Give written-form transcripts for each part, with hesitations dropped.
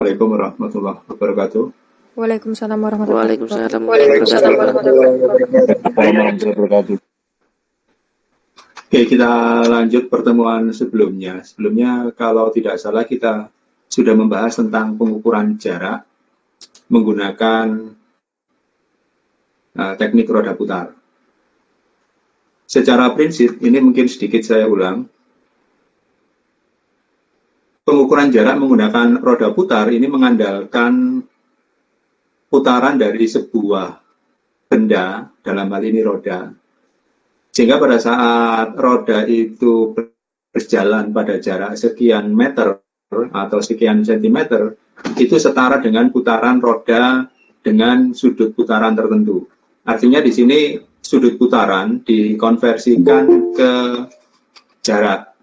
Assalamualaikum warahmatullahi wabarakatuh. Waalaikumsalam warahmatullahi Waalaikumsalam wabarakatuh. warahmatullahi wabarakatuh. Oke, kita lanjut pertemuan sebelumnya. Sebelumnya, kalau tidak salah, kita sudah membahas tentang pengukuran jarak menggunakan teknik roda putar. Secara prinsip, ini mungkin sedikit saya ulang. Pengukuran jarak menggunakan roda putar ini mengandalkan putaran dari sebuah benda, dalam hal ini roda. Sehingga pada saat roda itu berjalan pada jarak sekian meter atau sekian sentimeter, itu setara dengan putaran roda dengan sudut putaran tertentu. Artinya di sini sudut putaran dikonversikan ke jarak.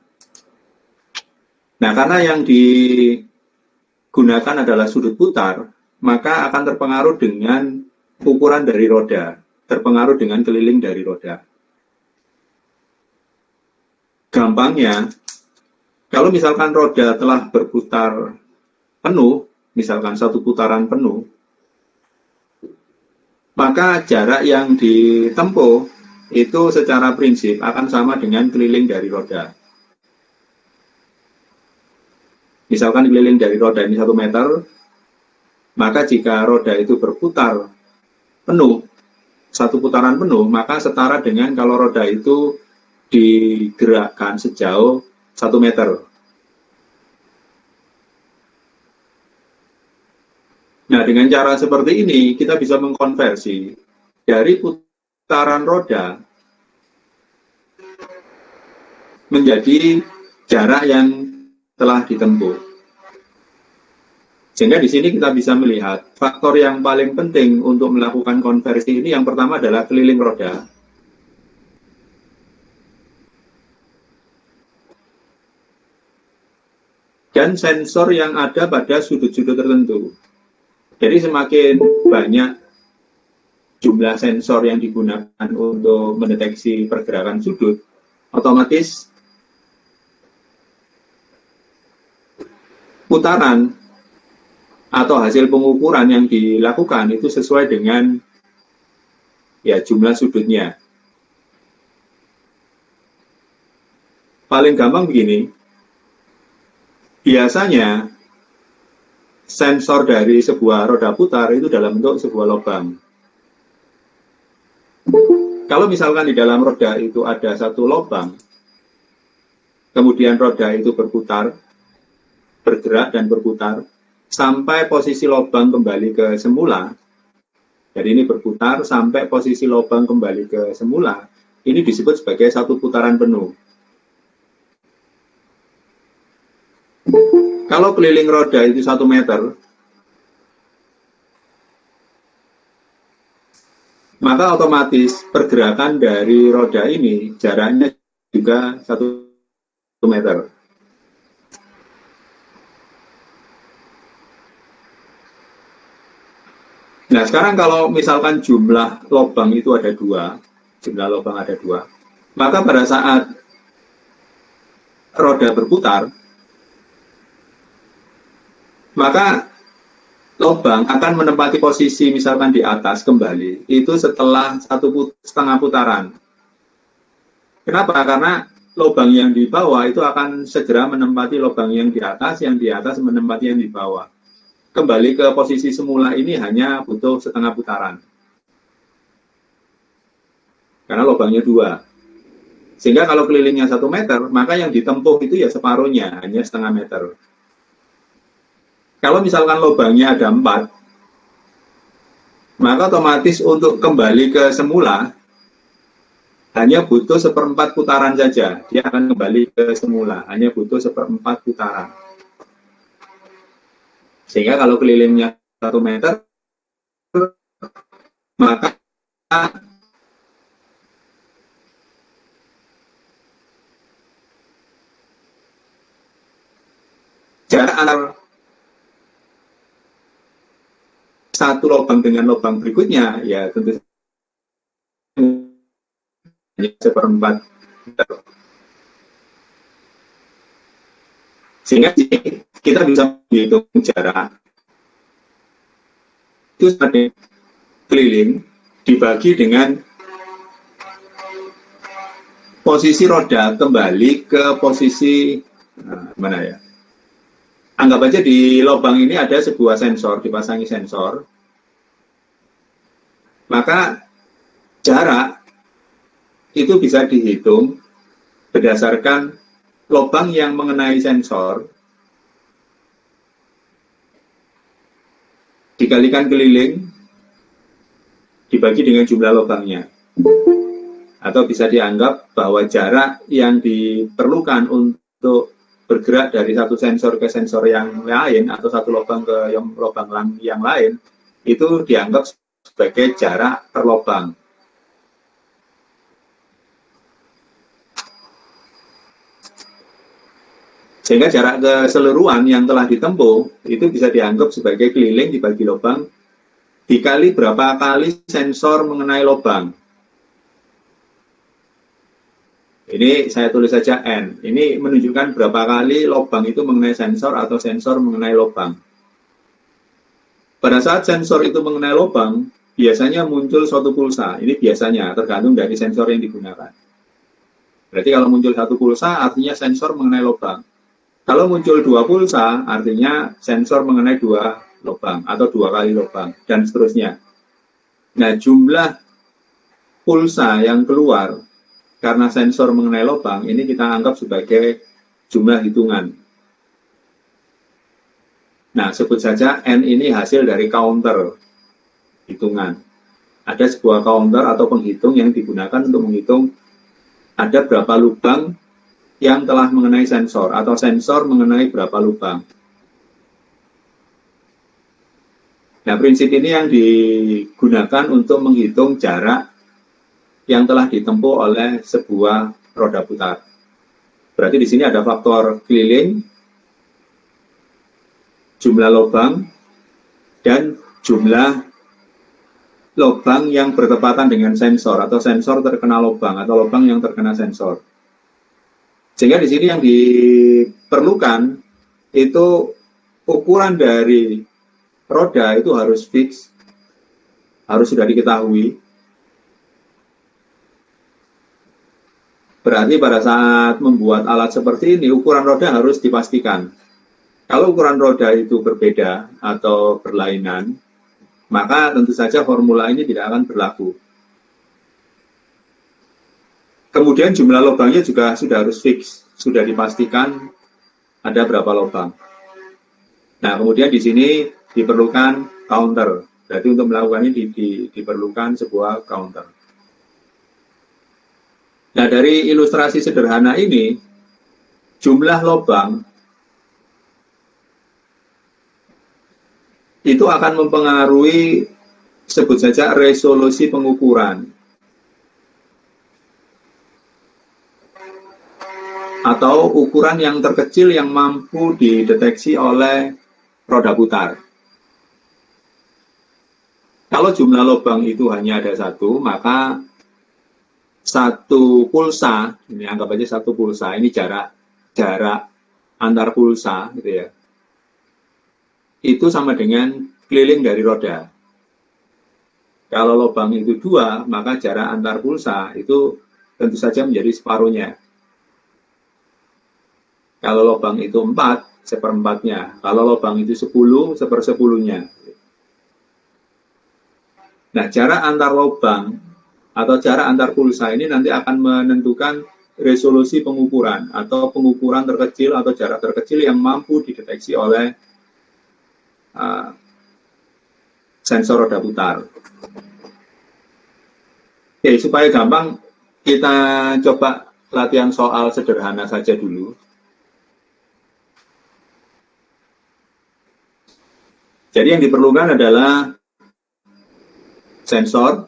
Nah, karena yang digunakan adalah sudut putar, maka akan terpengaruh dengan ukuran dari roda, terpengaruh dengan keliling dari roda. Gampangnya, kalau misalkan roda telah berputar penuh, misalkan satu putaran penuh, maka jarak yang ditempuh itu secara prinsip akan sama dengan keliling dari roda. Misalkan keliling dari roda ini 1 meter, maka jika roda itu berputar penuh, satu putaran penuh, maka setara dengan kalau roda itu digerakkan sejauh 1 meter. Nah, dengan cara seperti ini, kita bisa mengkonversi dari putaran roda menjadi jarak yang telah ditempuh. Sehingga di sini kita bisa melihat faktor yang paling penting untuk melakukan konversi ini yang pertama adalah keliling roda. Dan sensor yang ada pada sudut-sudut tertentu. Jadi semakin banyak jumlah sensor yang digunakan untuk mendeteksi pergerakan sudut, otomatis putaran atau hasil pengukuran yang dilakukan itu sesuai dengan jumlah sudutnya. Paling gampang begini, biasanya sensor dari sebuah roda putar itu dalam bentuk sebuah lubang. Kalau misalkan di dalam roda itu ada satu lubang, kemudian roda itu bergerak dan berputar, sampai posisi lubang kembali ke semula. Jadi ini berputar sampai posisi lubang kembali ke semula. Ini disebut sebagai satu putaran penuh. Kalau keliling roda itu 1 meter, maka otomatis pergerakan dari roda ini jaraknya juga 1 meter. Nah, sekarang kalau misalkan jumlah lubang itu ada 2, maka pada saat roda berputar, maka lubang akan menempati posisi misalkan di atas kembali, itu setelah 1,5 putaran. Kenapa? Karena lubang yang di bawah itu akan segera menempati lubang yang di atas menempati yang di bawah. Kembali ke posisi semula ini hanya butuh setengah putaran. Karena lubangnya 2. Sehingga kalau kelilingnya 1 meter, maka yang ditempuh itu ya separuhnya, hanya setengah meter. Kalau misalkan lubangnya ada 4, maka otomatis untuk kembali ke semula, hanya butuh 1/4 putaran saja. Dia akan kembali ke semula, hanya butuh 1/4 putaran. Sehingga kalau kelilingnya 1 meter, maka jarak antar satu lubang dengan lubang berikutnya, ya tentu hanya 1/4 meter. Sehingga kita bisa menghitung jarak itu ada keliling dibagi dengan posisi roda kembali ke posisi mana ya? Anggap aja di lubang ini ada sebuah sensor, dipasangi sensor. Maka jarak itu bisa dihitung berdasarkan lubang yang mengenai sensor dikalikan keliling dibagi dengan jumlah lubangnya. Atau bisa dianggap bahwa jarak yang diperlukan untuk bergerak dari satu sensor ke sensor yang lain atau satu lubang ke lubang yang lain itu dianggap sebagai jarak per lubang. Sehingga jarak keseluruhan yang telah ditempuh itu bisa dianggap sebagai keliling dibagi lubang dikali berapa kali sensor mengenai lubang. Ini saya tulis saja N. Ini menunjukkan berapa kali lubang itu mengenai sensor atau sensor mengenai lubang. Pada saat sensor itu mengenai lubang, biasanya muncul suatu pulsa. Ini biasanya, tergantung dari sensor yang digunakan. Berarti kalau muncul satu pulsa, artinya sensor mengenai lubang. Kalau muncul dua pulsa, artinya sensor mengenai dua lubang atau dua kali lubang, dan seterusnya. Nah, jumlah pulsa yang keluar karena sensor mengenai lubang, ini kita anggap sebagai jumlah hitungan. Nah, sebut saja N ini hasil dari counter hitungan. Ada sebuah counter atau penghitung yang digunakan untuk menghitung ada berapa lubang yang telah mengenai sensor atau sensor mengenai berapa lubang. Nah, prinsip ini yang digunakan untuk menghitung jarak yang telah ditempuh oleh sebuah roda putar. Berarti di sini ada faktor keliling, jumlah lubang, dan jumlah lubang yang bertepatan dengan sensor atau sensor terkena lubang atau lubang yang terkena sensor. Sehingga di sini yang diperlukan itu ukuran dari roda itu harus fix, harus sudah diketahui. Berarti pada saat membuat alat seperti ini, ukuran roda harus dipastikan. Kalau ukuran roda itu berbeda atau berlainan, maka tentu saja formula ini tidak akan berlaku. Kemudian jumlah lubangnya juga sudah harus fix, sudah dipastikan ada berapa lubang. Nah, kemudian di sini diperlukan counter. Berarti untuk melakukan ini diperlukan sebuah counter. Nah, dari ilustrasi sederhana ini, jumlah lubang itu akan mempengaruhi, sebut saja, resolusi pengukuran atau ukuran yang terkecil yang mampu dideteksi oleh roda putar. Kalau jumlah lubang itu hanya ada satu, maka satu pulsa, ini anggap aja satu pulsa, ini jarak antar pulsa, gitu ya. Itu sama dengan keliling dari roda. Kalau lubang itu 2, maka jarak antar pulsa itu tentu saja menjadi separuhnya. Kalau lubang itu 4, seperempatnya. Kalau lubang itu 10, sepersepuluhnya. Nah, jarak antar lubang atau jarak antar pulsa ini nanti akan menentukan resolusi pengukuran atau pengukuran terkecil atau jarak terkecil yang mampu dideteksi oleh sensor roda putar. Oke, supaya gampang kita coba latihan soal sederhana saja dulu. Jadi yang diperlukan adalah sensor,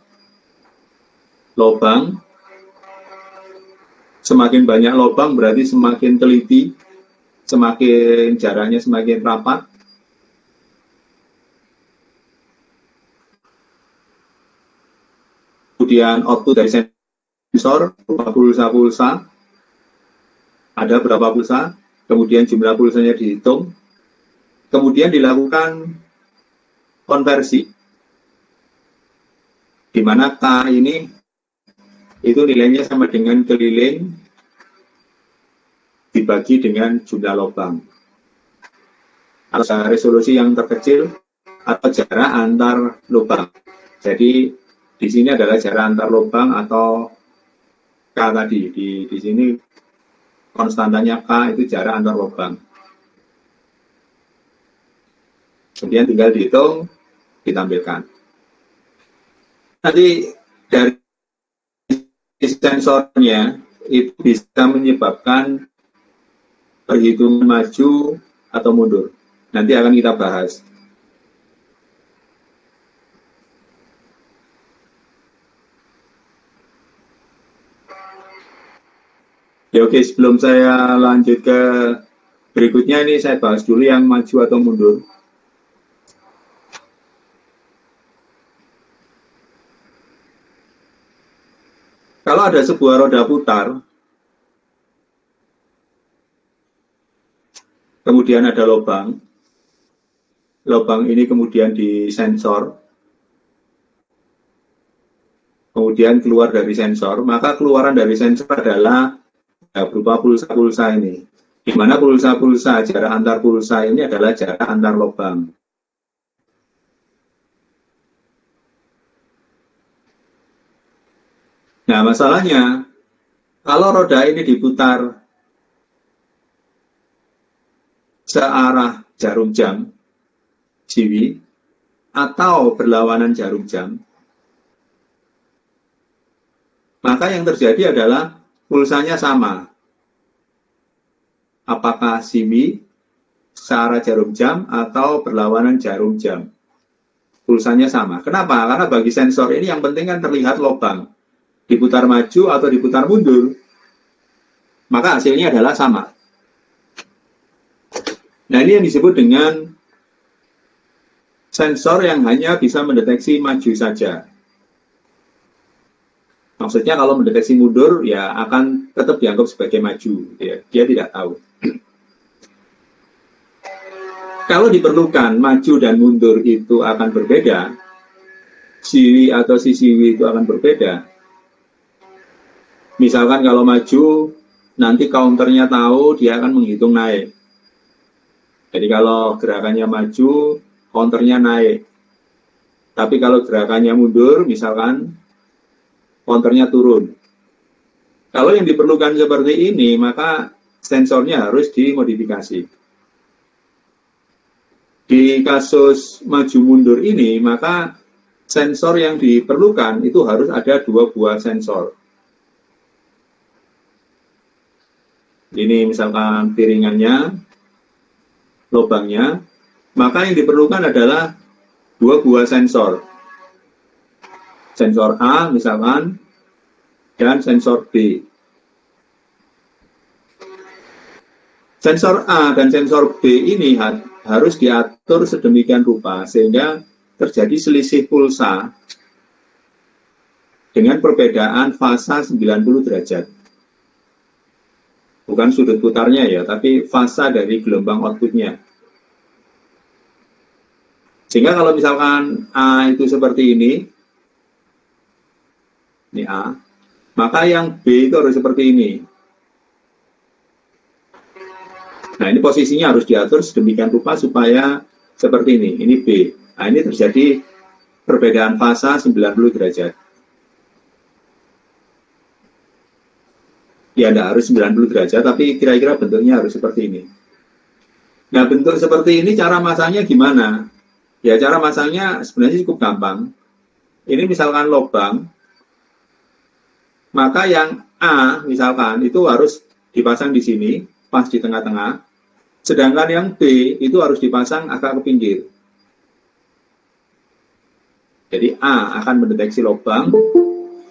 lubang. Semakin banyak lubang berarti semakin teliti, semakin jaraknya semakin rapat. Kemudian output dari sensor, pulsa-pulsa, ada berapa pulsa, kemudian jumlah pulsanya dihitung, kemudian dilakukan konversi di mana K ini itu nilainya sama dengan keliling dibagi dengan jumlah lubang. Atau resolusi yang terkecil atau jarak antar lubang. Jadi di sini adalah jarak antar lubang atau K tadi. Di sini konstantanya K itu jarak antar lubang. Kemudian tinggal dihitung, ditampilkan. Nanti dari sensornya itu bisa menyebabkan perhitungan maju atau mundur. Nanti akan kita bahas. Ya oke, sebelum saya lanjut ke berikutnya, ini saya bahas dulu yang maju atau mundur. Kalau ada sebuah roda putar, kemudian ada lubang ini kemudian disensor, kemudian keluar dari sensor, maka keluaran dari sensor adalah berupa pulsa-pulsa ini. Di mana pulsa-pulsa, jarak antar pulsa ini adalah jarak antar lubang. Nah, masalahnya, kalau roda ini diputar searah jarum jam, Jiwi, atau berlawanan jarum jam, maka yang terjadi adalah pulsanya sama. Apakah Jiwi, searah jarum jam, atau berlawanan jarum jam. Pulsanya sama. Kenapa? Karena bagi sensor ini yang penting kan terlihat lubang. Diputar maju atau diputar mundur, maka hasilnya adalah sama. Nah, ini yang disebut dengan sensor yang hanya bisa mendeteksi maju saja. Maksudnya kalau mendeteksi mundur, ya akan tetap dianggap sebagai maju. Ya. Dia tidak tahu. Kalau diperlukan maju dan mundur itu akan berbeda, siwi atau sisiwi itu akan berbeda. Misalkan kalau maju, nanti counternya tahu, dia akan menghitung naik. Jadi kalau gerakannya maju, counternya naik. Tapi kalau gerakannya mundur, misalkan, counternya turun. Kalau yang diperlukan seperti ini, maka sensornya harus dimodifikasi. Di kasus maju mundur ini, maka sensor yang diperlukan itu harus ada 2 buah sensor. Ini misalkan piringannya, lubangnya, maka yang diperlukan adalah 2 buah sensor. Sensor A misalkan, dan sensor B. Sensor A dan sensor B ini harus diatur sedemikian rupa sehingga terjadi selisih pulsa dengan perbedaan fasa 90 derajat. Bukan sudut putarnya ya, tapi fasa dari gelombang outputnya. Sehingga kalau misalkan A itu seperti ini A, maka yang B itu harus seperti ini. Nah, ini posisinya harus diatur sedemikian rupa supaya seperti ini B. Nah, ini terjadi perbedaan fasa 90 derajat. Ya, tidak harus 90 derajat, tapi kira-kira bentuknya harus seperti ini. Nah, bentuk seperti ini cara masangnya gimana? Ya, cara masangnya sebenarnya cukup gampang. Ini misalkan lubang, maka yang A misalkan itu harus dipasang di sini, pas di tengah-tengah. Sedangkan yang B itu harus dipasang agak ke pinggir. Jadi A akan mendeteksi lubang,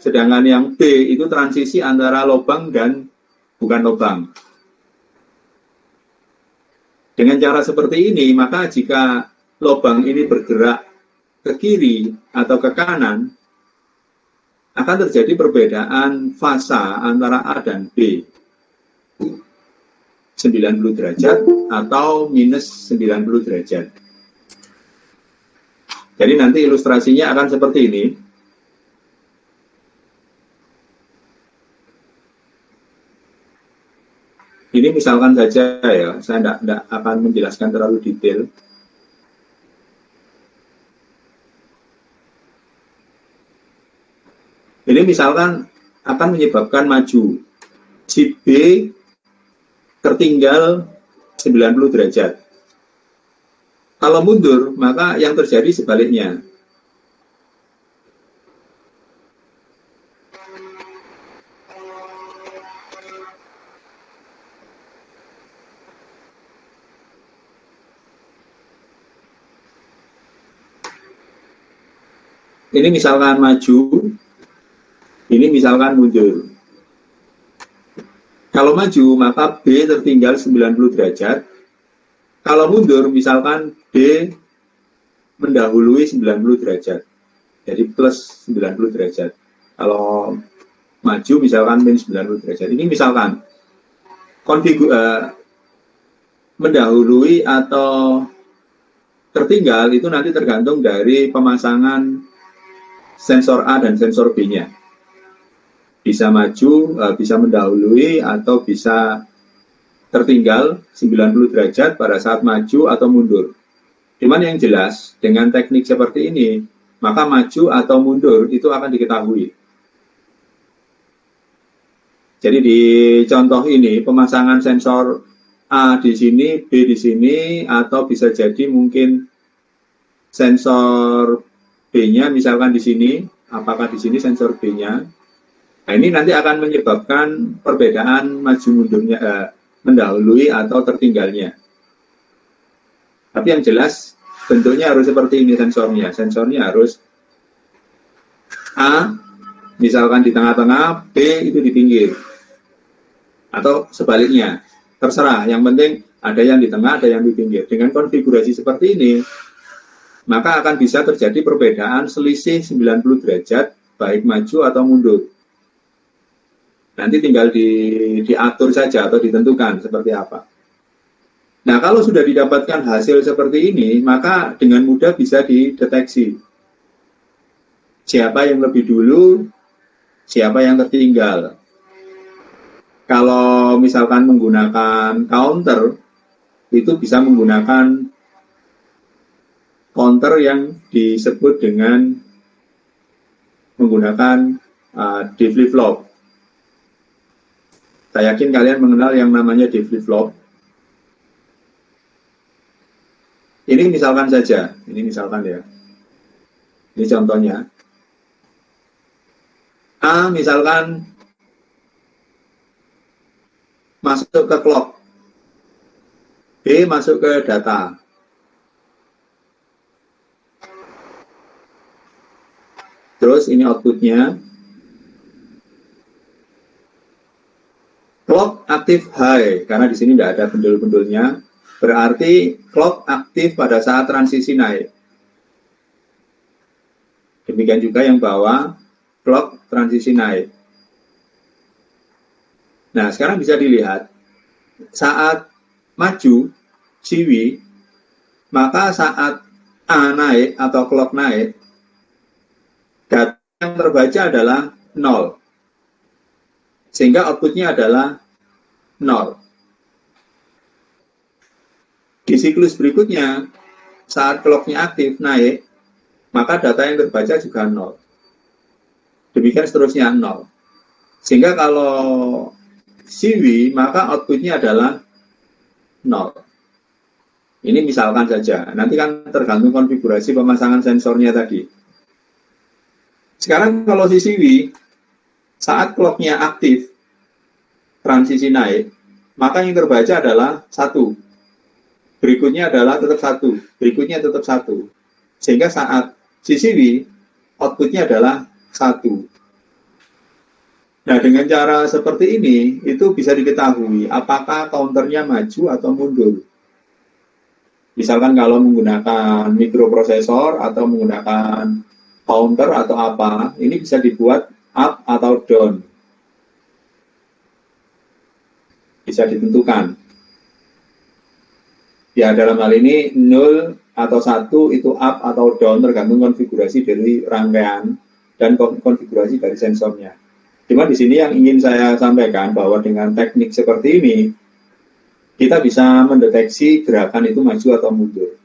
sedangkan yang B itu transisi antara lubang dan bukan lubang. Dengan cara seperti ini, maka jika lubang ini bergerak ke kiri atau ke kanan, akan terjadi perbedaan fasa antara A dan B. 90 derajat atau minus 90 derajat. Jadi nanti ilustrasinya akan seperti ini. Ini misalkan saja ya, saya tidak akan menjelaskan terlalu detail. Ini misalkan akan menyebabkan maju. Si B tertinggal 90 derajat. Kalau mundur, maka yang terjadi sebaliknya. Ini misalkan maju, ini misalkan mundur. Kalau maju, maka B tertinggal 90 derajat. Kalau mundur, misalkan B mendahului 90 derajat. Jadi plus 90 derajat. Kalau maju, misalkan minus 90 derajat. Ini misalkan mendahului atau tertinggal itu nanti tergantung dari pemasangan sensor A dan sensor B-nya. Bisa maju, bisa mendahului, atau bisa tertinggal 90 derajat pada saat maju atau mundur. Cuman yang jelas, dengan teknik seperti ini, maka maju atau mundur itu akan diketahui. Jadi di contoh ini, pemasangan sensor A di sini, B di sini, atau bisa jadi mungkin sensor B-nya misalkan di sini, apakah di sini sensor B-nya. Nah, ini nanti akan menyebabkan perbedaan maju mundurnya, mendahului atau tertinggalnya. Tapi yang jelas bentuknya harus seperti ini sensornya. Sensornya harus A misalkan di tengah-tengah, B itu di pinggir. Atau sebaliknya, terserah. Yang penting ada yang di tengah, ada yang di pinggir. Dengan konfigurasi seperti ini, maka akan bisa terjadi perbedaan selisih 90 derajat, baik maju atau mundur. Nanti tinggal diatur saja atau ditentukan seperti apa. Nah, kalau sudah didapatkan hasil seperti ini, maka dengan mudah bisa dideteksi. Siapa yang lebih dulu, siapa yang tertinggal. Kalau misalkan menggunakan counter, itu bisa menggunakan counter yang disebut dengan menggunakan D flip-flop. Saya yakin kalian mengenal yang namanya D flip-flop. Ini misalkan saja, ini misalkan ya. Ini contohnya. A misalkan masuk ke clock. B masuk ke data. Terus ini outputnya. Clock aktif high, karena di sini tidak ada pendul-pendulnya. Berarti clock aktif pada saat transisi naik. Demikian juga yang bawah, clock transisi naik. Nah, sekarang bisa dilihat, saat maju, CW, maka saat A naik atau clock naik, data yang terbaca adalah 0. Sehingga outputnya adalah 0. Di siklus berikutnya, saat clocknya aktif naik, maka data yang terbaca juga 0. Demikian seterusnya 0. Sehingga kalau CW, maka outputnya adalah 0. Ini misalkan saja. Nanti kan tergantung konfigurasi pemasangan sensornya tadi. Sekarang kalau si CW, saat clocknya aktif, transisi naik, maka yang terbaca adalah 1. Berikutnya adalah tetap 1. Berikutnya tetap 1. Sehingga saat CCW, outputnya adalah 1. Nah, dengan cara seperti ini, itu bisa diketahui apakah counternya maju atau mundur. Misalkan kalau menggunakan mikroprosesor atau menggunakan counter atau apa, ini bisa dibuat up atau down. Bisa ditentukan. Ya, dalam hal ini 0 atau 1 itu up atau down tergantung konfigurasi dari rangkaian dan konfigurasi dari sensornya. Cuma di sini yang ingin saya sampaikan bahwa dengan teknik seperti ini, kita bisa mendeteksi gerakan itu maju atau mundur.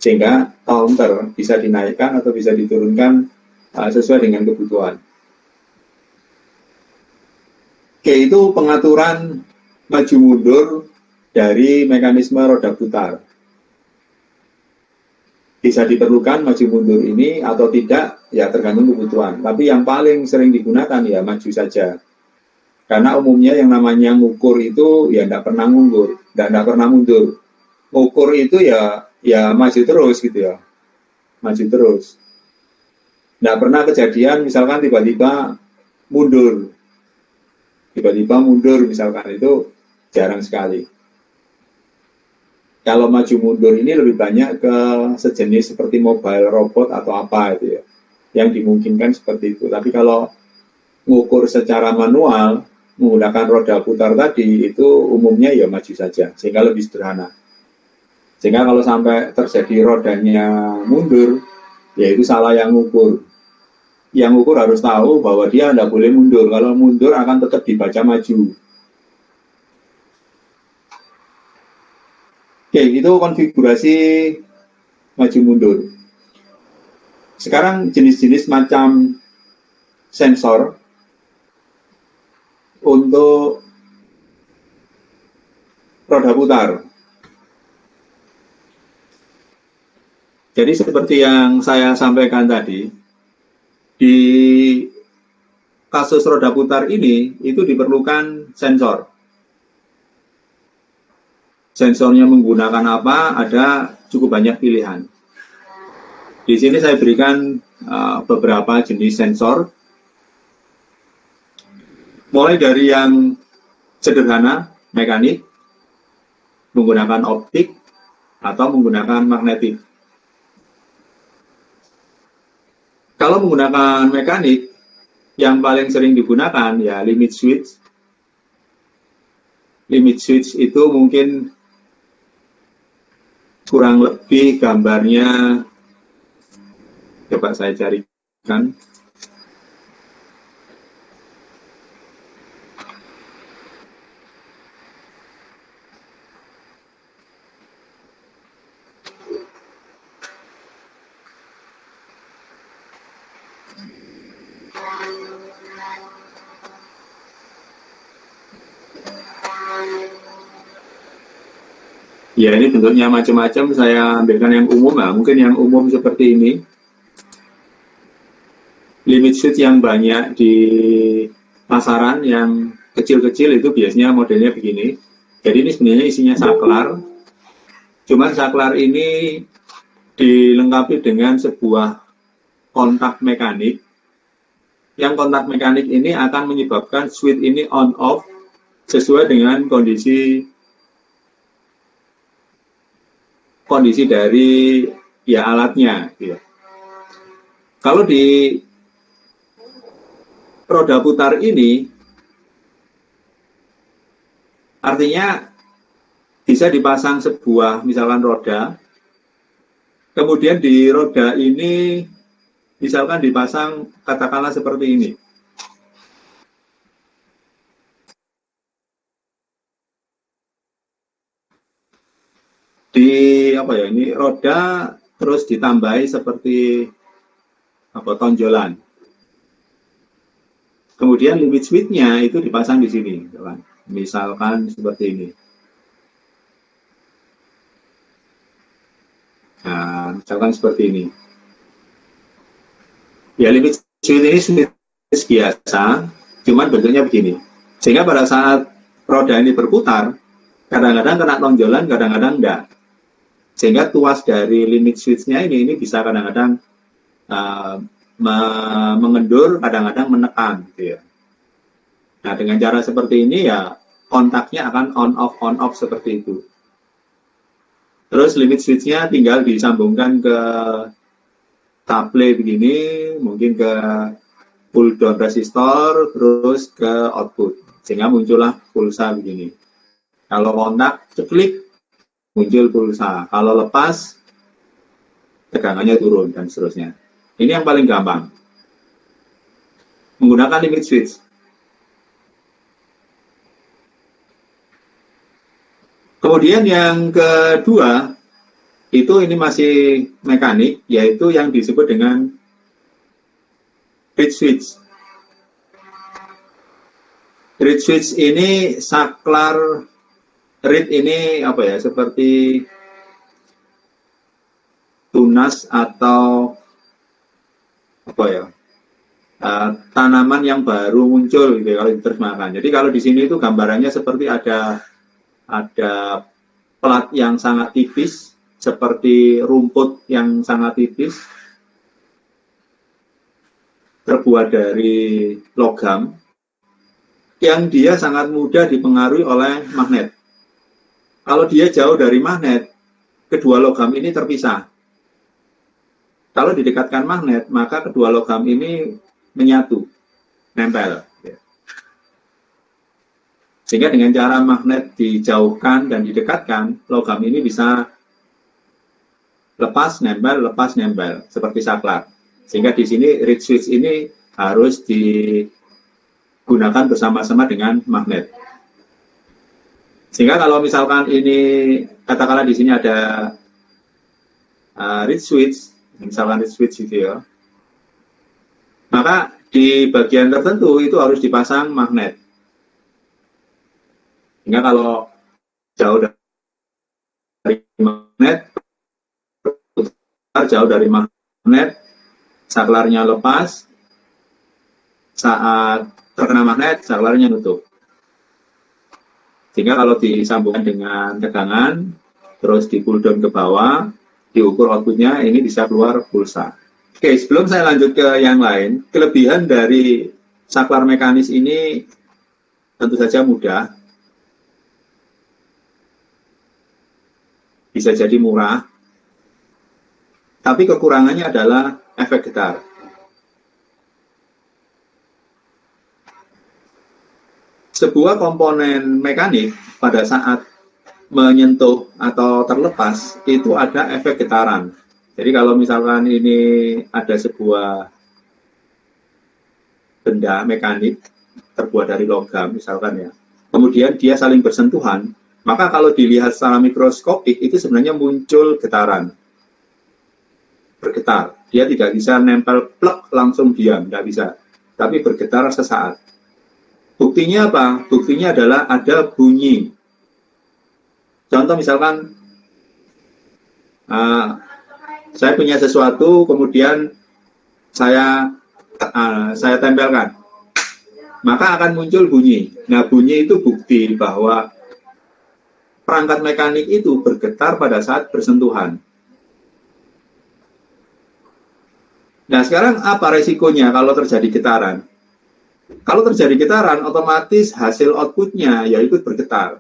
Sehingga counter bisa dinaikkan atau bisa diturunkan sesuai dengan kebutuhan. Oke, itu pengaturan maju mundur dari mekanisme roda putar. Bisa diperlukan maju mundur ini atau tidak, ya tergantung kebutuhan. Tapi yang paling sering digunakan ya maju saja. Karena umumnya yang namanya ngukur itu ya tidak pernah mundur, tidak pernah mundur. Ngukur itu ya maju terus gitu ya, maju terus. Tidak pernah kejadian misalkan tiba-tiba mundur misalkan, itu jarang sekali. Kalau maju mundur ini lebih banyak ke sejenis seperti mobile robot atau apa itu ya, yang dimungkinkan seperti itu. Tapi kalau ngukur secara manual menggunakan roda putar tadi itu umumnya ya maju saja, sehingga lebih sederhana. Sehingga kalau sampai terjadi rodanya mundur, ya itu salah yang ngukur. Yang ngukur harus tahu bahwa dia tidak boleh mundur. Kalau mundur akan tetap dibaca maju. Oke, itu konfigurasi maju mundur. Sekarang jenis-jenis macam sensor untuk roda putar. Jadi seperti yang saya sampaikan tadi, di kasus roda putar ini itu diperlukan sensor. Sensornya menggunakan apa? Ada cukup banyak pilihan. Di sini saya berikan beberapa jenis sensor. Mulai dari yang sederhana, mekanik, menggunakan optik, atau menggunakan magnetik. Kalau menggunakan mekanik, yang paling sering digunakan ya limit switch. Limit switch itu mungkin kurang lebih gambarnya, coba saya carikan. Ya, ini bentuknya macam-macam, saya ambilkan yang umum lah. Mungkin yang umum seperti ini. Limit switch yang banyak di pasaran, yang kecil-kecil itu biasanya modelnya begini. Jadi ini sebenarnya isinya saklar. Cuman saklar ini dilengkapi dengan sebuah kontak mekanik. Yang kontak mekanik ini akan menyebabkan switch ini on-off sesuai dengan kondisi dari ya alatnya. Ya. Kalau di roda putar ini, artinya bisa dipasang sebuah misalkan roda, kemudian di roda ini misalkan dipasang katakanlah seperti ini. Di apa ya, ini roda terus ditambahi seperti apa, tonjolan. Kemudian limit switch-nya itu dipasang di sini, misalkan seperti ini. Nah, misalkan seperti ini. Ya, limit switch ini switch biasa, cuman bentuknya begini. Sehingga pada saat roda ini berputar, kadang-kadang kena tonjolan, kadang-kadang enggak. Sehingga tuas dari limit switch-nya ini bisa kadang-kadang mengendur, kadang-kadang menekan. Gitu ya. Nah, dengan cara seperti ini ya kontaknya akan on-off seperti itu. Terus limit switch-nya tinggal disambungkan ke couple begini, mungkin ke pull down resistor, terus ke output. Sehingga muncullah pulsa begini. Kalau kontak, ceklik, muncul pulsa. Kalau lepas, tegangannya turun, dan seterusnya. Ini yang paling gampang. Menggunakan limit switch. Kemudian yang kedua, itu ini masih mekanik, yaitu yang disebut dengan reed switch. Reed switch ini saklar reed ini apa ya, seperti tunas atau apa ya, tanaman yang baru muncul gitu ya, kalau diterjemahkan. Jadi kalau di sini itu gambarannya seperti ada plat yang sangat tipis, seperti rumput yang sangat tipis, terbuat dari logam, yang dia sangat mudah dipengaruhi oleh magnet. Kalau dia jauh dari magnet, kedua logam ini terpisah. Kalau didekatkan magnet, maka kedua logam ini menyatu, nempel. Sehingga dengan cara magnet dijauhkan dan didekatkan, logam ini bisa lepas, nempel, seperti saklar. Sehingga di sini reed switch ini harus digunakan bersama-sama dengan magnet. Sehingga kalau misalkan ini, katakanlah di sini ada reed switch, misalkan reed switch gitu ya, maka di bagian tertentu itu harus dipasang magnet. Sehingga kalau jauh dari magnet, jauh dari magnet, saklarnya lepas, saat terkena magnet, saklarnya nutup. Sehingga kalau disambungkan dengan tegangan, terus di pull down ke bawah, diukur outputnya, ini bisa keluar pulsa. Oke, sebelum saya lanjut ke yang lain, kelebihan dari saklar mekanis ini tentu saja mudah, bisa jadi murah, tapi kekurangannya adalah efek getar. Sebuah komponen mekanik pada saat menyentuh atau terlepas itu ada efek getaran. Jadi kalau misalkan ini ada sebuah benda mekanik terbuat dari logam misalkan ya, kemudian dia saling bersentuhan, maka kalau dilihat secara mikroskopik itu sebenarnya muncul getaran, bergetar. Dia tidak bisa nempel plek langsung diam, tidak bisa, tapi bergetar sesaat. Buktinya apa? Buktinya adalah ada bunyi. Contoh misalkan saya punya sesuatu, kemudian saya tempelkan, maka akan muncul bunyi. Nah, bunyi itu bukti bahwa perangkat mekanik itu bergetar pada saat bersentuhan. Nah, sekarang apa resikonya kalau terjadi getaran? Kalau terjadi getaran, otomatis hasil outputnya ya ikut bergetar.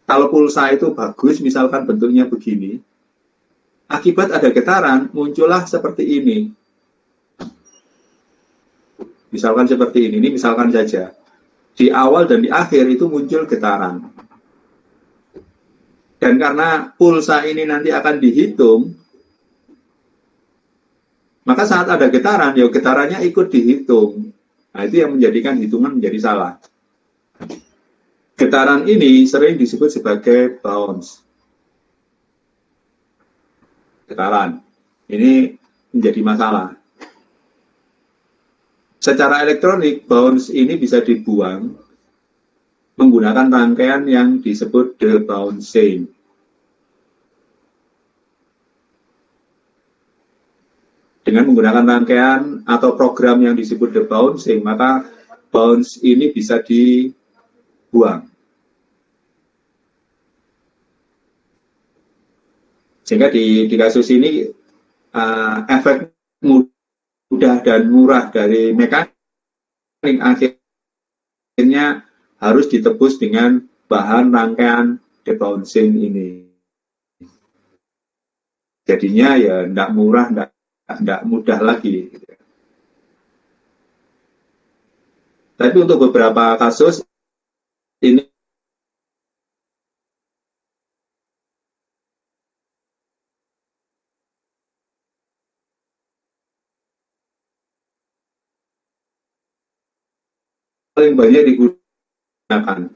Kalau pulsa itu bagus, misalkan bentuknya begini, akibat ada getaran, muncullah seperti ini. Misalkan seperti ini misalkan saja. Di awal dan di akhir itu muncul getaran. Dan karena pulsa ini nanti akan dihitung, maka saat ada getaran, ya getarannya ikut dihitung. Nah, itu yang menjadikan hitungan menjadi salah. Getaran ini sering disebut sebagai bounce. Getaran. Ini menjadi masalah. Secara elektronik, bounce ini bisa dibuang menggunakan rangkaian yang disebut debouncing. Dengan menggunakan rangkaian atau program yang disebut debouncing, maka bounce ini bisa dibuang. Sehingga di kasus ini efek mudah dan murah dari mekanik akhirnya harus ditebus dengan bahan rangkaian debouncing ini. Jadinya ya tidak murah, tidak mudah lagi. Tapi untuk beberapa kasus ini paling banyak digunakan.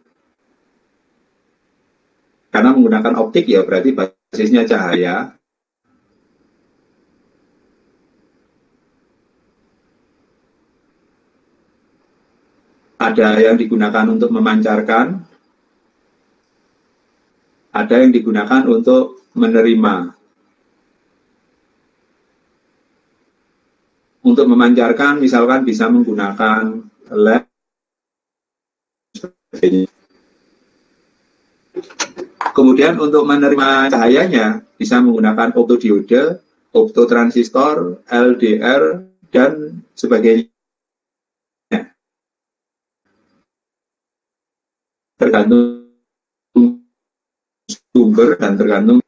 Karena menggunakan optik ya berarti basisnya cahaya. Ada yang digunakan untuk memancarkan, ada yang digunakan untuk menerima. Untuk memancarkan misalkan bisa menggunakan LED. Kemudian untuk menerima cahayanya bisa menggunakan optodiode, optotransistor, LDR, dan sebagainya. Tergantung sumber dan tergantung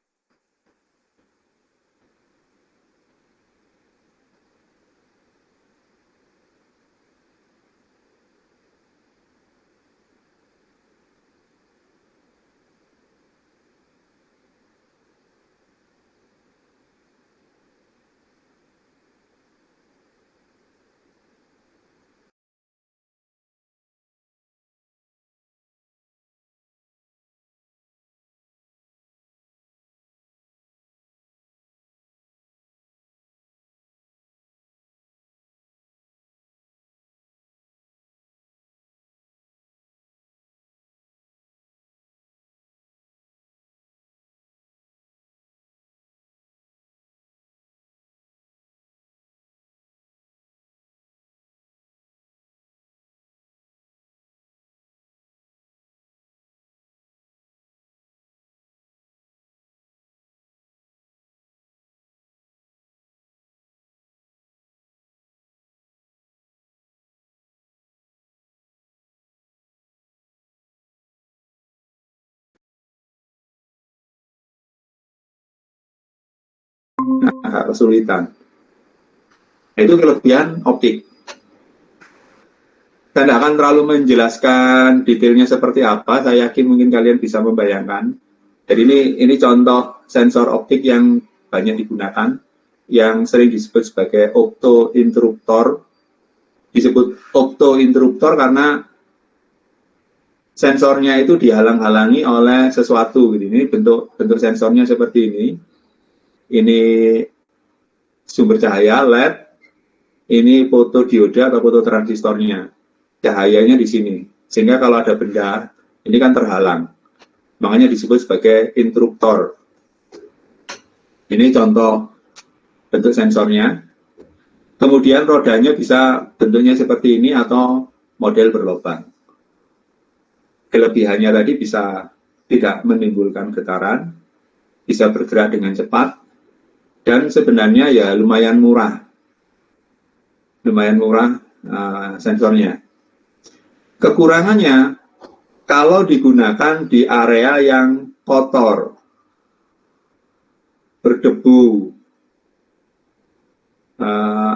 agak kesulitan. Itu kelebihan optik. Saya tidak akan terlalu menjelaskan detailnya seperti apa, saya yakin mungkin kalian bisa membayangkan. Jadi ini contoh sensor optik yang banyak digunakan, yang sering disebut sebagai optointerruptor. Disebut optointerruptor karena sensornya itu dihalang-halangi oleh sesuatu. Ini bentuk sensornya seperti ini. Ini sumber cahaya LED, ini fotodiode atau fototransistornya. Cahayanya di sini. Sehingga kalau ada benda, ini kan terhalang. Makanya disebut sebagai interruptor. Ini contoh bentuk sensornya. Kemudian rodanya bisa bentuknya seperti ini atau model berlobang. Kelebihannya tadi bisa tidak menimbulkan getaran, bisa bergerak dengan cepat, dan sebenarnya ya lumayan murah. Lumayan murah sensornya. Kekurangannya, kalau digunakan di area yang kotor, berdebu,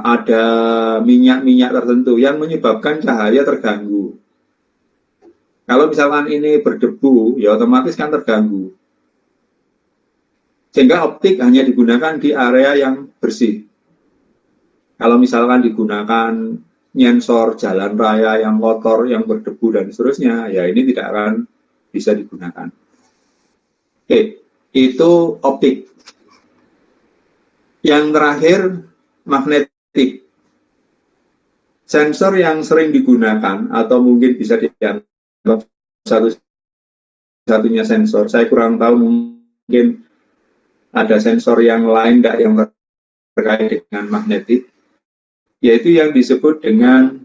ada minyak-minyak tertentu yang menyebabkan cahaya terganggu. Kalau misalkan ini berdebu, ya otomatis kan terganggu. Sehingga optik hanya digunakan di area yang bersih. Kalau misalkan digunakan nyensor jalan raya yang kotor, yang berdebu dan seterusnya, ya ini tidak akan bisa digunakan. Oke, itu optik. Yang terakhir, magnetik. Sensor yang sering digunakan atau mungkin bisa dianggap satu-satunya sensor. Saya kurang tahu, mungkin ada sensor yang lain enggak yang terkait dengan magnetik, yaitu yang disebut dengan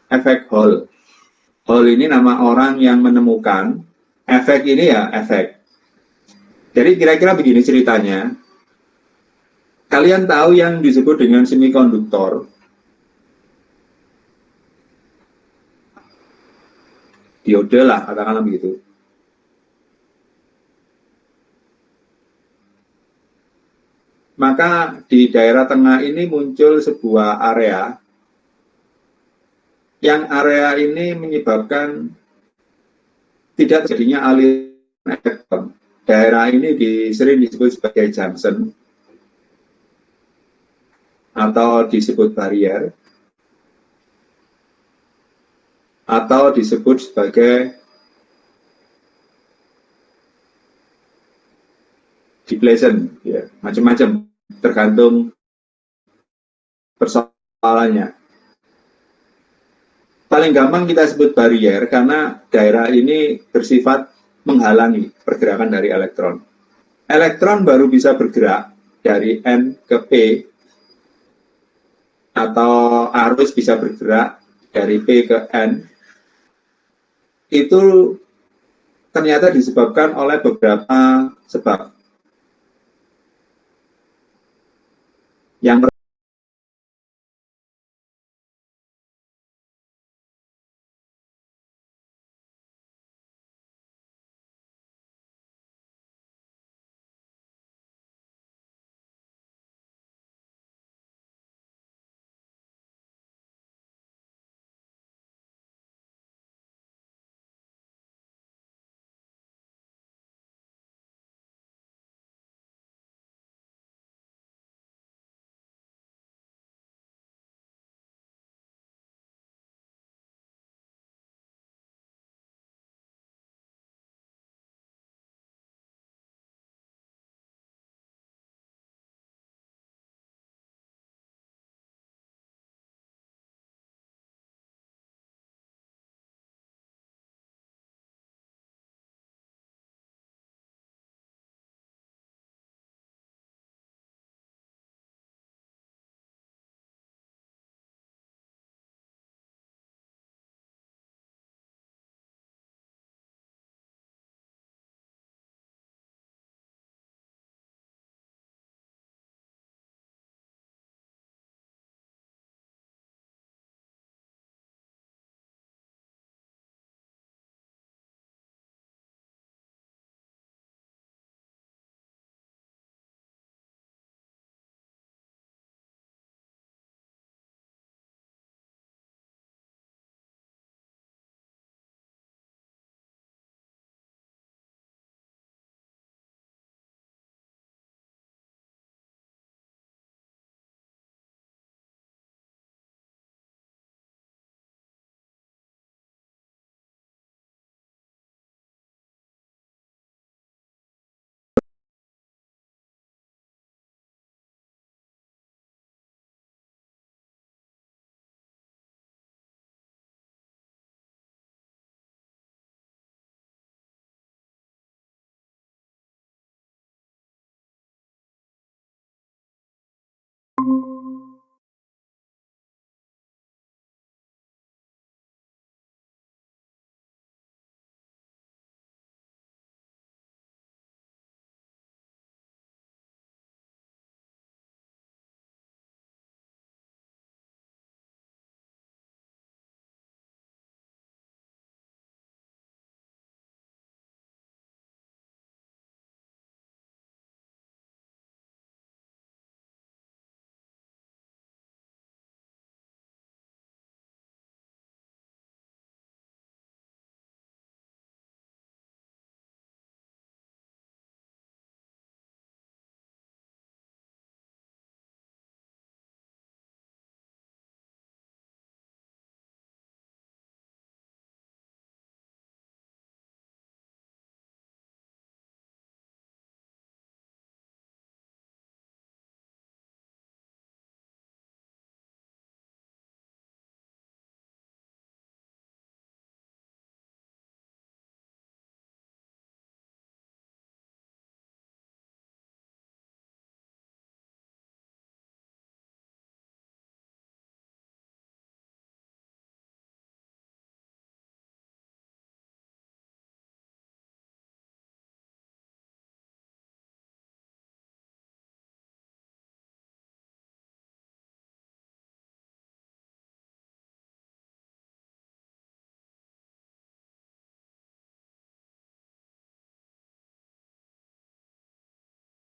efek Hall. Hall ini nama orang yang menemukan efek ini ya, efek. Jadi kira-kira begini ceritanya. Kalian tahu yang disebut dengan semikonduktor? Diode lah, katakanlah begitu. Maka di daerah tengah ini muncul sebuah area, yang area ini menyebabkan tidak terjadinya aliran elektron. Daerah ini sering disebut sebagai junction atau disebut barrier atau disebut sebagai depletion, ya, macam-macam, tergantung persoalannya. Paling gampang kita sebut barrier karena daerah ini bersifat menghalangi pergerakan dari elektron. Elektron baru bisa bergerak dari N ke P, atau arus bisa bergerak dari P ke N, itu ternyata disebabkan oleh beberapa sebab. Yang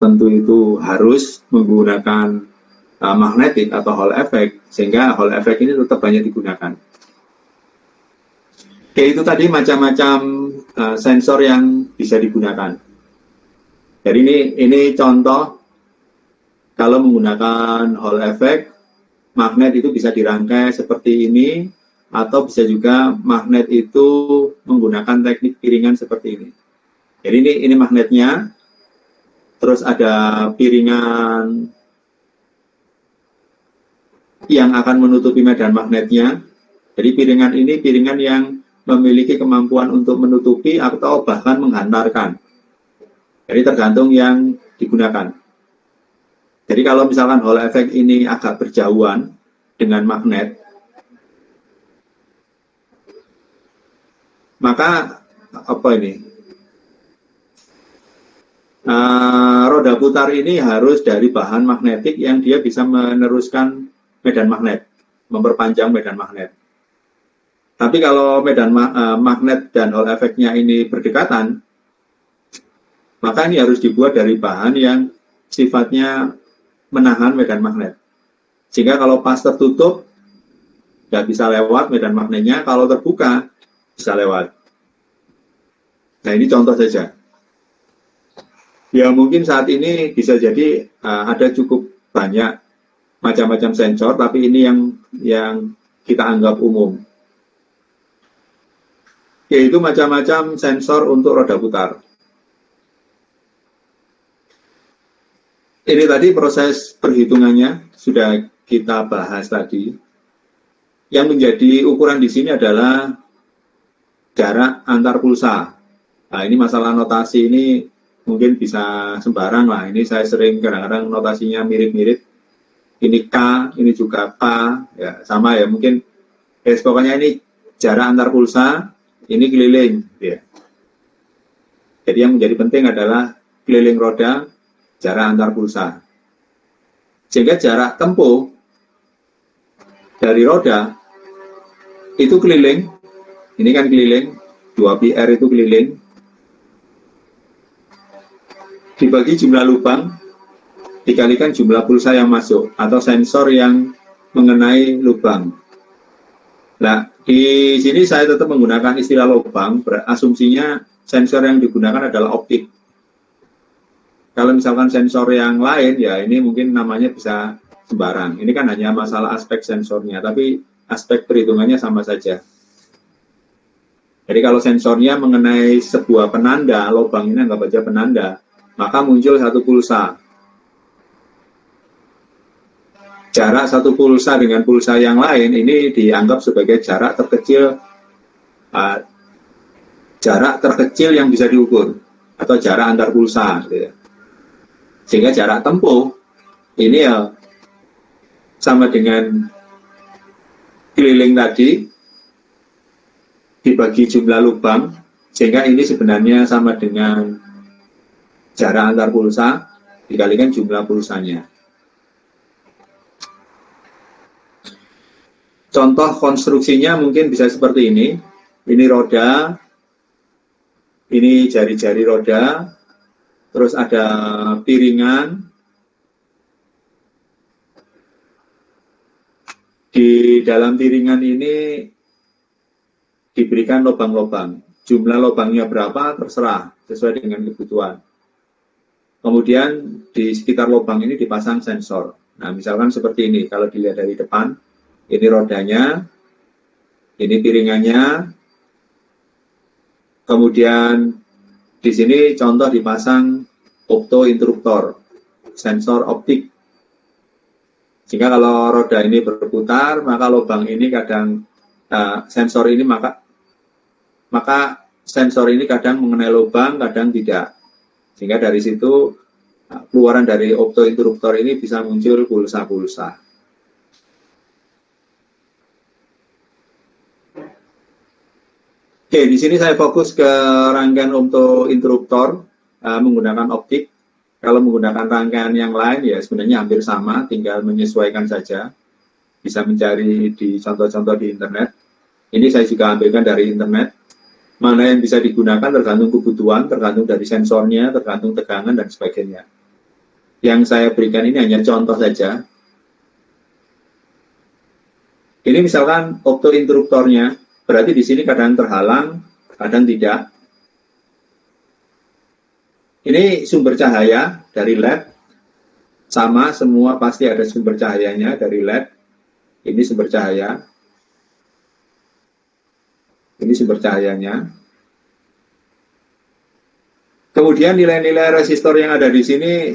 tentu itu harus menggunakan magnetik atau Hall effect, sehingga Hall effect ini tetap banyak digunakan. Oke, itu tadi macam-macam sensor yang bisa digunakan. Jadi ini contoh kalau menggunakan Hall effect, magnet itu bisa dirangkai seperti ini, atau bisa juga magnet itu menggunakan teknik piringan seperti ini. Jadi ini magnetnya. terus ada piringan yang akan menutupi medan magnetnya. Jadi piringan ini piringan yang memiliki kemampuan untuk menutupi atau bahkan menghantarkan. Jadi tergantung yang digunakan. Jadi kalau misalkan Hall effect ini agak berjauhan dengan magnet, maka apa ini? Roda putar ini harus dari bahan magnetik yang dia bisa meneruskan medan magnet, memperpanjang medan magnet. Tapi kalau medan magnet dan Hall effect-nya ini berdekatan, maka ini harus dibuat dari bahan yang sifatnya menahan medan magnet. Sehingga kalau pas tertutup, nggak bisa lewat medan magnetnya, kalau terbuka, bisa lewat. Nah ini contoh saja. Ya mungkin saat ini bisa jadi ada cukup banyak macam-macam sensor, tapi ini yang kita anggap umum. Yaitu macam-macam sensor untuk roda putar. Ini tadi proses perhitungannya sudah kita bahas tadi. Yang menjadi ukuran di sini adalah jarak antar pulsa. Nah ini masalah notasi ini mungkin bisa sembarang lah. Ini saya sering kadang-kadang notasinya mirip-mirip. Ini K, ini juga K, ya sama ya mungkin. Pokoknya ini jarak antar pulsa. Ini keliling, ya. Jadi yang menjadi penting adalah keliling roda, jarak antar pulsa. Sehingga jarak tempuh dari roda itu keliling, ini kan keliling, 2πr itu keliling, dibagi jumlah lubang, dikalikan jumlah pulsa yang masuk, atau sensor yang mengenai lubang. Nah, di sini saya tetap menggunakan istilah lubang, asumsinya sensor yang digunakan adalah optik. Kalau misalkan sensor yang lain, ya ini mungkin namanya bisa sembarang. Ini kan hanya masalah aspek sensornya, tapi aspek perhitungannya sama saja. Jadi kalau sensornya mengenai sebuah penanda, lubang ini anggap aja penanda, maka muncul satu pulsa. Jarak satu pulsa dengan pulsa yang lain ini dianggap sebagai jarak terkecil yang bisa diukur atau jarak antar pulsa, gitu ya. Sehingga jarak tempuh ini ya sama dengan keliling tadi dibagi jumlah lubang, sehingga ini sebenarnya sama dengan jarak antar pulsa dikalikan jumlah pulsanya. Contoh konstruksinya mungkin bisa seperti ini. Ini roda, ini jari-jari roda, terus ada piringan. Di dalam piringan ini diberikan lubang-lubang. Jumlah lubangnya berapa terserah, sesuai dengan kebutuhan. Kemudian di sekitar lubang ini dipasang sensor. Nah, misalkan seperti ini, kalau dilihat dari depan, ini rodanya, ini piringannya, kemudian di sini contoh dipasang optointerruptor, sensor optik. Sehingga kalau roda ini berputar, maka lubang ini kadang sensor ini sensor ini kadang mengenai lubang, kadang tidak. Sehingga dari situ keluaran dari optointerruptor ini bisa muncul pulsa-pulsa. Oke, di sini saya fokus ke rangkaian optointerruptor menggunakan optik. Kalau menggunakan rangkaian yang lain ya sebenarnya hampir sama, tinggal menyesuaikan saja. Bisa mencari di contoh-contoh di internet. Ini saya juga ambilkan dari internet. Mana yang bisa digunakan tergantung kebutuhan, tergantung dari sensornya, tergantung tegangan dan sebagainya. Yang saya berikan ini hanya contoh saja. Ini misalkan optointerruptornya, berarti di sini kadang terhalang, kadang tidak. Ini sumber cahaya dari LED, sama semua pasti ada sumber cahayanya dari LED. Ini sumber cahaya. Ini sumber cahayanya. Kemudian nilai-nilai resistor yang ada di sini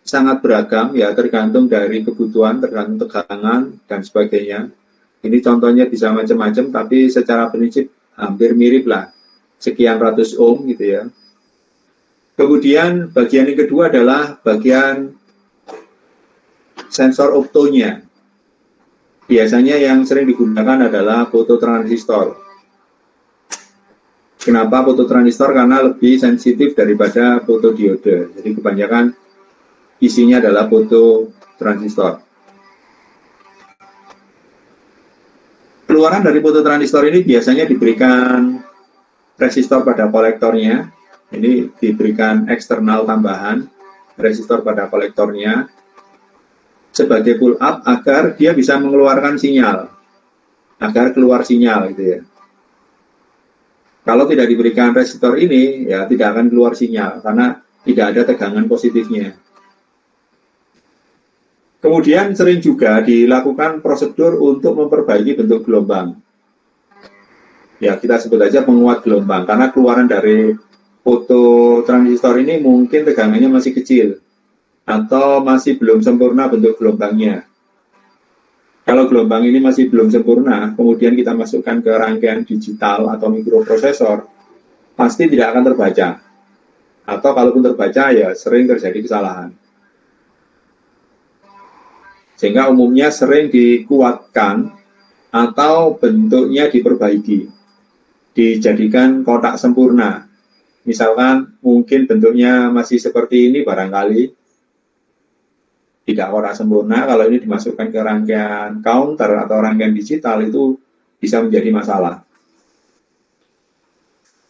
sangat beragam, ya tergantung dari kebutuhan, tergantung tegangan, dan sebagainya. Ini contohnya bisa macam-macam, tapi secara prinsip hampir mirip lah, sekian ratus ohm gitu ya. Kemudian bagian yang kedua adalah bagian sensor optonya. Biasanya yang sering digunakan adalah fototransistor. Kenapa fototransistor? Karena lebih sensitif daripada fotodiode. Jadi kebanyakan isinya adalah fototransistor. Keluaran dari fototransistor ini biasanya diberikan resistor pada kolektornya. Ini diberikan eksternal tambahan resistor pada kolektornya sebagai pull up agar dia bisa mengeluarkan sinyal, agar keluar sinyal gitu ya. Kalau tidak diberikan resistor ini, ya tidak akan keluar sinyal karena tidak ada tegangan positifnya. Kemudian sering juga dilakukan prosedur untuk memperbaiki bentuk gelombang. Ya kita sebut aja penguat gelombang karena keluaran dari fototransistor ini mungkin tegangannya masih kecil atau masih belum sempurna bentuk gelombangnya. Kalau gelombang ini masih belum sempurna, kemudian kita masukkan ke rangkaian digital atau mikroprosesor, pasti tidak akan terbaca. Atau kalaupun terbaca, ya sering terjadi kesalahan. Sehingga umumnya sering dikuatkan atau bentuknya diperbaiki, dijadikan kotak sempurna. Misalkan mungkin bentuknya masih seperti ini barangkali, tidak kotak sempurna, kalau ini dimasukkan ke rangkaian counter atau rangkaian digital itu bisa menjadi masalah.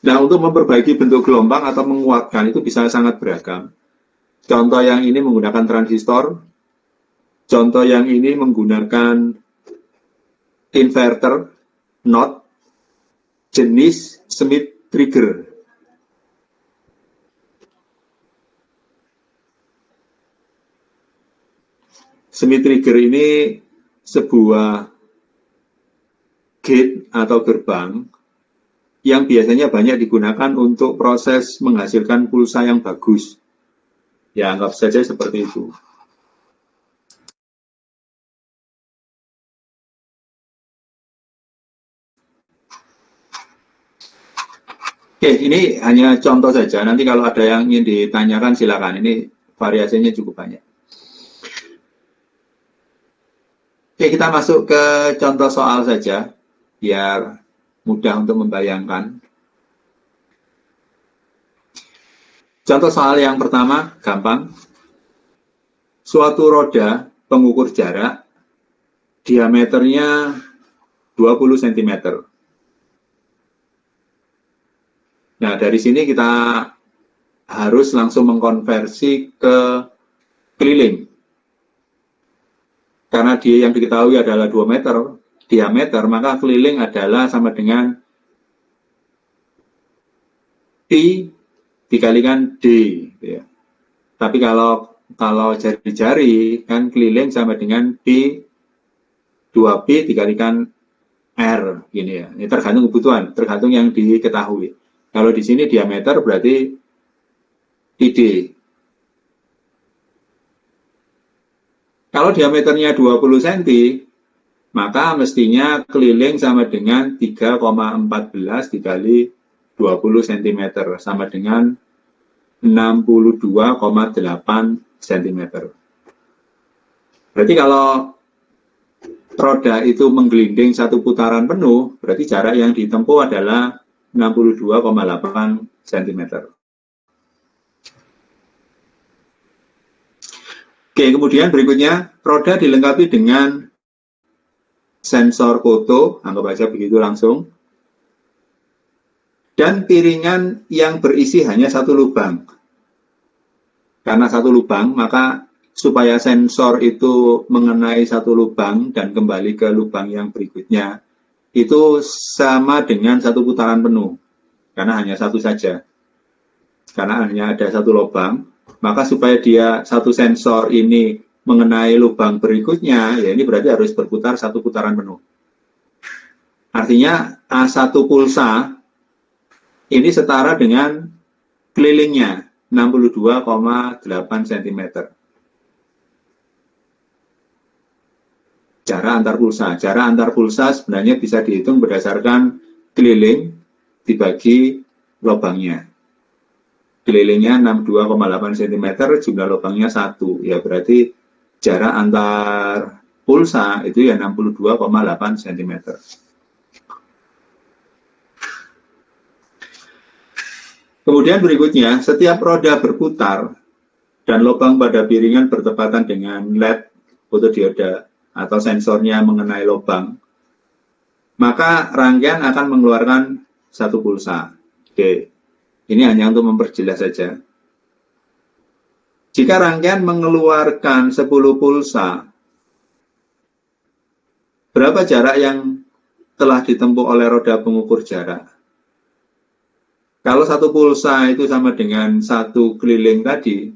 Nah, untuk memperbaiki bentuk gelombang atau menguatkan itu bisa sangat beragam. Contoh yang ini menggunakan transistor, contoh yang ini menggunakan inverter, not, jenis Smith trigger. Smith trigger ini sebuah gate atau gerbang yang biasanya banyak digunakan untuk proses menghasilkan pulsa yang bagus. Ya, anggap saja seperti itu. Oke, ini hanya contoh saja. Nanti kalau ada yang ingin ditanyakan silakan. Ini variasinya cukup banyak. Oke, kita masuk ke contoh soal saja, biar mudah untuk membayangkan. Contoh soal yang pertama, gampang. Suatu roda pengukur jarak, diameternya 20 cm. Nah, dari sini kita harus langsung mengkonversi ke keliling. Karena dia yang diketahui adalah 2 meter diameter, maka keliling adalah sama dengan pi dikalikan d. Ya. Tapi kalau jari-jari, kan keliling sama dengan pi 2pi dikalikan r, gini ya. Ini tergantung kebutuhan, tergantung yang diketahui. Kalau di sini diameter berarti id. Kalau diameternya 20 cm, maka mestinya keliling sama dengan 3,14 dikali 20 cm, sama dengan 62,8 cm. Berarti kalau roda itu menggelinding satu putaran penuh, berarti jarak yang ditempuh adalah 62,8 cm. Oke, kemudian berikutnya, roda dilengkapi dengan sensor foto, anggap aja begitu langsung, dan piringan yang berisi hanya satu lubang. Karena satu lubang, maka supaya sensor itu mengenai satu lubang dan kembali ke lubang yang berikutnya, itu sama dengan satu putaran penuh, karena hanya satu saja. Karena hanya ada satu lubang, maka supaya dia satu sensor ini mengenai lubang berikutnya, ya ini berarti harus berputar satu putaran penuh. Artinya A1 pulsa ini setara dengan kelilingnya 62,8 cm. Jarak antar pulsa. Jarak antar pulsa sebenarnya bisa dihitung berdasarkan keliling dibagi lubangnya. Kelilingnya 62,8 cm, jumlah lubangnya 1. Ya berarti jarak antar pulsa itu ya 62,8 cm. Kemudian berikutnya, setiap roda berputar dan lubang pada piringan bertepatan dengan LED fotodioda atau sensornya mengenai lubang, maka rangkaian akan mengeluarkan satu pulsa. Oke, ini hanya untuk memperjelas saja. Jika rangkaian mengeluarkan 10 pulsa, berapa jarak yang telah ditempuh oleh roda pengukur jarak? Kalau satu pulsa itu sama dengan satu keliling tadi,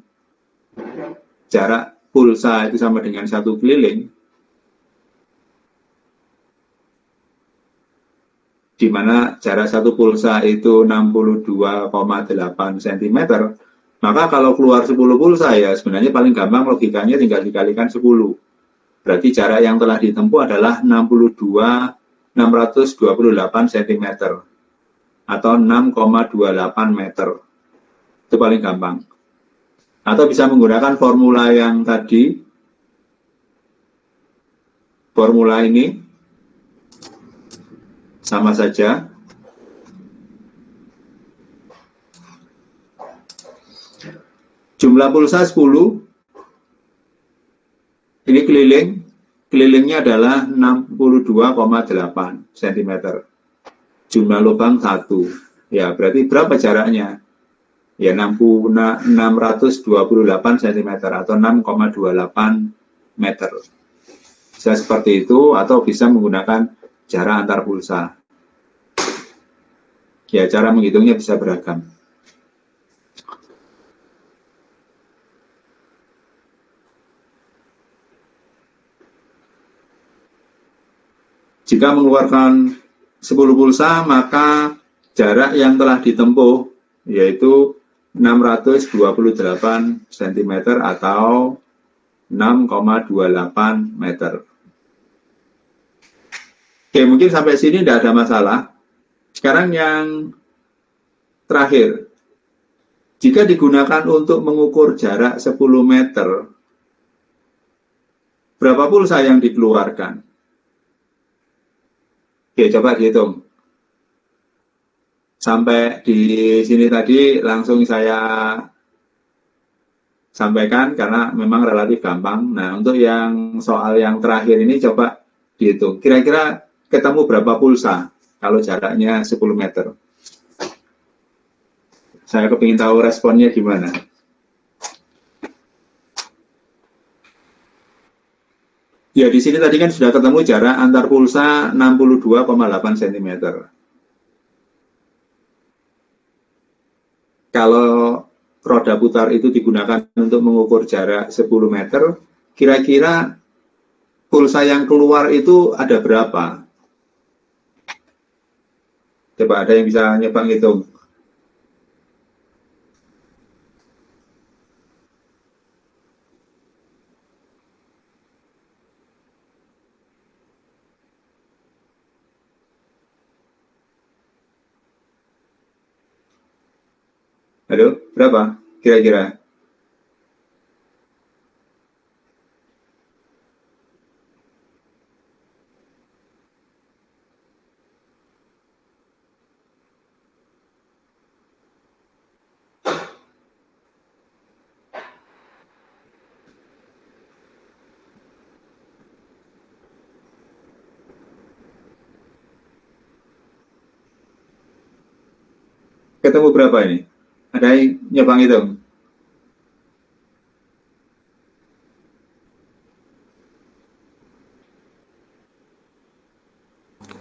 jarak pulsa itu sama dengan satu keliling, di mana jarak satu pulsa itu 62,8 cm, maka kalau keluar 10 pulsa ya sebenarnya paling gampang logikanya tinggal dikalikan 10. Berarti jarak yang telah ditempuh adalah 628 cm atau 6,28 meter. Itu paling gampang. Atau bisa menggunakan formula yang tadi. Formula ini sama saja. Jumlah pulsa 10. Ini kelilingnya adalah 62,8 cm. Jumlah lubang 1. Ya, berarti berapa jaraknya? Ya, 628 cm atau 6,28 meter. Bisa seperti itu atau bisa menggunakan jarak antar pulsa. Ya, cara menghitungnya bisa beragam. Jika mengeluarkan 10 pulsa, maka jarak yang telah ditempuh yaitu 628 cm atau 6,28 meter. Oke, mungkin sampai sini tidak ada masalah. Sekarang yang terakhir, jika digunakan untuk mengukur jarak 10 meter, berapa pulsa yang dikeluarkan? Oke, coba dihitung. Sampai di sini tadi langsung saya sampaikan karena memang relatif gampang. Nah, untuk yang soal yang terakhir ini coba dihitung. Kira-kira ketemu berapa pulsa kalau jaraknya 10 meter? Saya kepingin tahu responnya gimana. Ya, di sini tadi kan sudah ketemu jarak antar pulsa 62,8 cm. Kalau roda putar itu digunakan untuk mengukur jarak 10 meter, kira-kira pulsa yang keluar itu ada berapa? Coba ada yang bisa nyoba ngitung. Halo, berapa kira-kira? Ketemu berapa ini? Ada yang nyoba ngitung?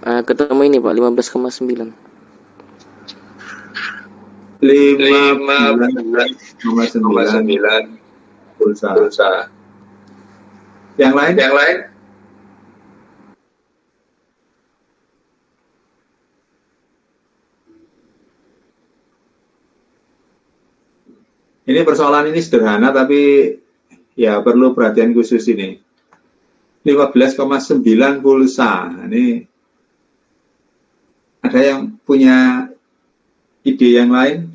Ketemu ini Pak, 15,9. 15,9 pulsa. Yang lain? Ini persoalan ini sederhana tapi ya perlu perhatian khusus ini. 15,9 pulsa. Ini ada yang punya ide yang lain?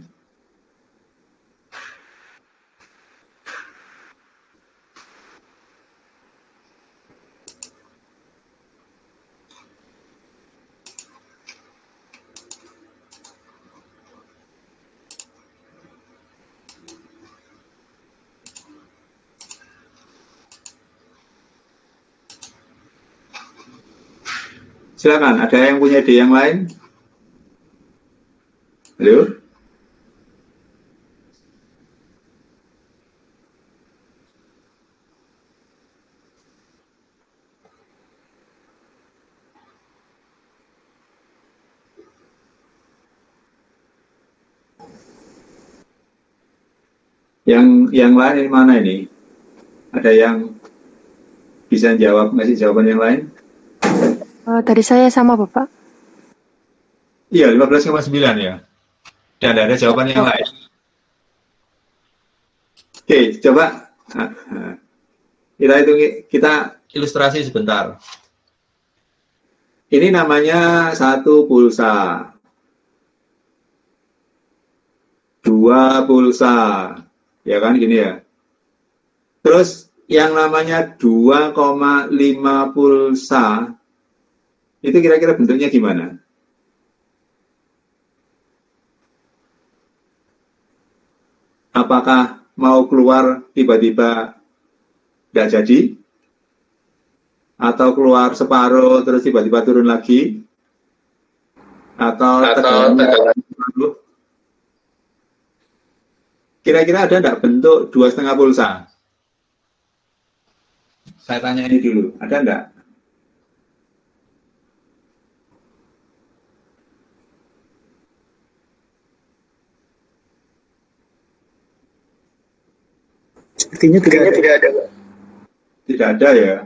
Silakan, ada yang punya ide yang lain? Halo? Yang lain ini mana ini? Ada yang bisa jawab, ngasih jawaban yang lain? Dari saya sama Bapak. Iya, 15,9 ya. Dan ada jawaban yang lain. Oke, coba kita hitung, kita ilustrasi sebentar. Ini namanya satu pulsa, dua pulsa, ya kan gini ya. Terus yang namanya 2,5 pulsa, itu kira-kira bentuknya gimana? Apakah mau keluar tiba-tiba nggak jadi? Atau keluar separuh terus tiba-tiba turun lagi? Atau separuh? Kira-kira ada nggak bentuk 2,5 pulsa? Saya tanya ini dulu, ada nggak? Sepertinya tidak ada. Tidak ada ya.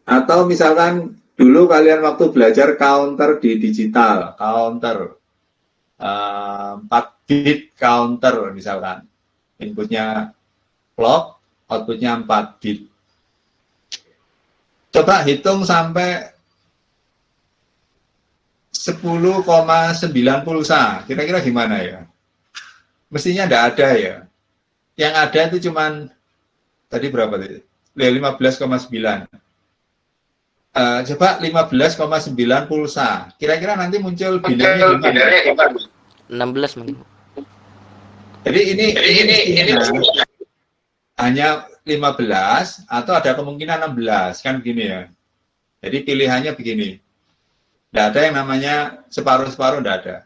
Atau misalkan dulu kalian waktu belajar counter di digital, counter 4 bit counter misalkan. Inputnya clock, outputnya 4 bit. Coba hitung sampai 10,9 pulsa. Kira-kira gimana ya? Mestinya tidak ada ya. Yang ada itu cuman tadi berapa tadi? 15,9. Coba 15,9 pulsa. Kira-kira nanti muncul binarnya gimana? 16 mungkin. Jadi ini hanya 15 atau ada kemungkinan 16 kan gini ya. Jadi pilihannya begini. Tidak ada yang namanya separuh-separuh, tidak ada.